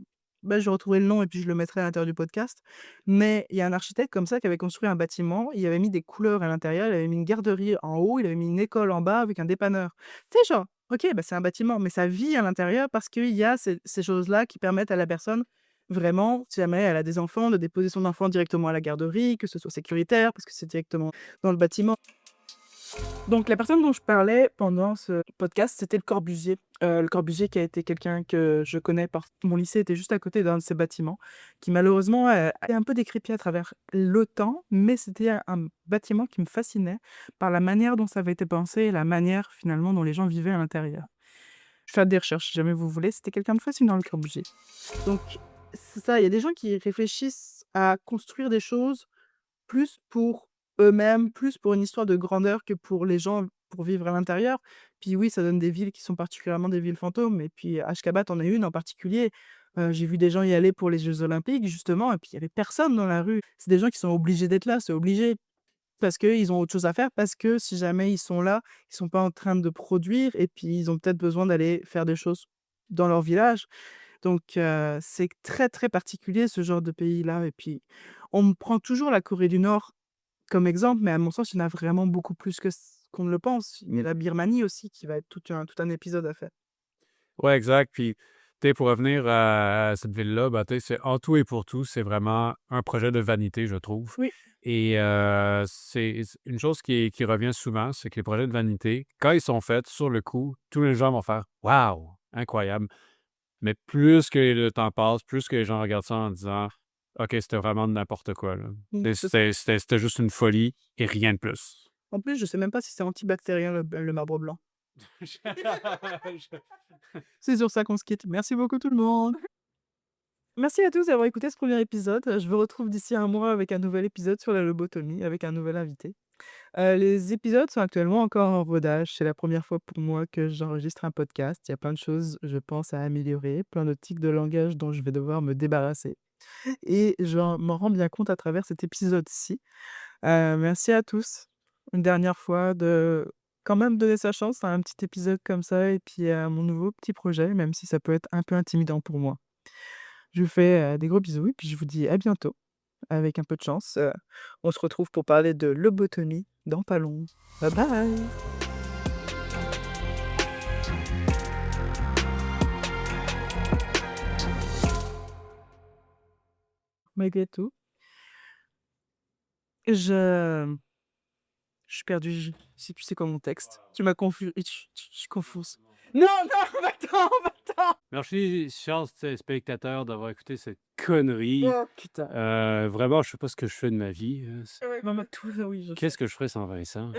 Bah, je vais retrouver le nom et puis je le mettrai à l'intérieur du podcast. Mais il y a un architecte comme ça qui avait construit un bâtiment, il avait mis des couleurs à l'intérieur, il avait mis une garderie en haut, il avait mis une école en bas avec un dépanneur. Tu sais, genre, OK, bah, c'est un bâtiment, mais ça vit à l'intérieur parce qu'il y a ces choses-là qui permettent à la personne, vraiment, si jamais elle a des enfants, de déposer son enfant directement à la garderie, que ce soit sécuritaire parce que c'est directement dans le bâtiment. Donc la personne dont je parlais pendant ce podcast, c'était Le Corbusier. Le Corbusier qui a été quelqu'un que je connais par mon lycée était juste à côté d'un de ces bâtiments, qui malheureusement, a été un peu décrépit à travers le temps, mais c'était un bâtiment qui me fascinait par la manière dont ça avait été pensé et la manière finalement dont les gens vivaient à l'intérieur. Je fais des recherches si jamais vous voulez, c'était quelqu'un de fascinant, Le Corbusier. Donc c'est ça, il y a des gens qui réfléchissent à construire des choses plus pour eux-mêmes, plus pour une histoire de grandeur que pour les gens, pour vivre à l'intérieur. Puis oui, ça donne des villes qui sont particulièrement des villes fantômes et puis Ashgabat en est une en particulier. J'ai vu des gens y aller pour les Jeux olympiques justement et puis il y avait personne dans la rue. C'est des gens qui sont obligés d'être là, c'est obligé parce qu'ils ont autre chose à faire, parce que si jamais ils sont là, ils sont pas en train de produire et puis ils ont peut-être besoin d'aller faire des choses dans leur village. Donc c'est très, très particulier ce genre de pays-là et puis on me prend toujours la Corée du Nord comme exemple, mais à mon sens, il y en a vraiment beaucoup plus que ce qu'on ne le pense. Il y a la Birmanie aussi qui va être tout un épisode à faire. Ouais, exact. Puis, tu sais, pour revenir à cette ville-là, ben, tu sais, c'est en tout et pour tout, c'est vraiment un projet de vanité, je trouve. Oui. Et c'est une chose qui revient souvent, c'est que les projets de vanité, quand ils sont faits, sur le coup, tous les gens vont faire «Waouh! Incroyable!» Mais plus que le temps passe, plus que les gens regardent ça en disant «OK, c'était vraiment de n'importe quoi, là. C'est ça. C'était juste une folie et rien de plus». En plus, je sais même pas si c'est antibactérien le marbre blanc. C'est sur ça qu'on se quitte. Merci beaucoup tout le monde. Merci à tous d'avoir écouté ce premier épisode. Je vous retrouve d'ici un mois avec un nouvel épisode sur la lobotomie, avec un nouvel invité. Les épisodes sont actuellement encore en rodage. C'est la première fois pour moi que j'enregistre un podcast. Il y a plein de choses, je pense, à améliorer, plein de tics de langage dont je vais devoir me débarrasser. Et m'en rends bien compte à travers cet épisode-ci. Merci à tous, une dernière fois, de quand même donner sa chance à un petit épisode comme ça et puis à mon nouveau petit projet, même si ça peut être un peu intimidant pour moi. Je vous fais, des gros bisous et puis je vous dis à bientôt. Avec un peu de chance, on se retrouve pour parler de lobotomie dans pas long. Bye bye! Malgré tout, je je suis perdu, je sais plus c'est quoi mon texte. Tu m'as confus et je suis confuse. Non, non, va-t'en, va-t'en! Merci, chers spectateurs, d'avoir écouté cette connerie. Oh putain. Vraiment, je sais pas ce que je fais de ma vie, Ouais, maman, tout, oui, je sais. qu'est-ce que je ferais sans Vincent?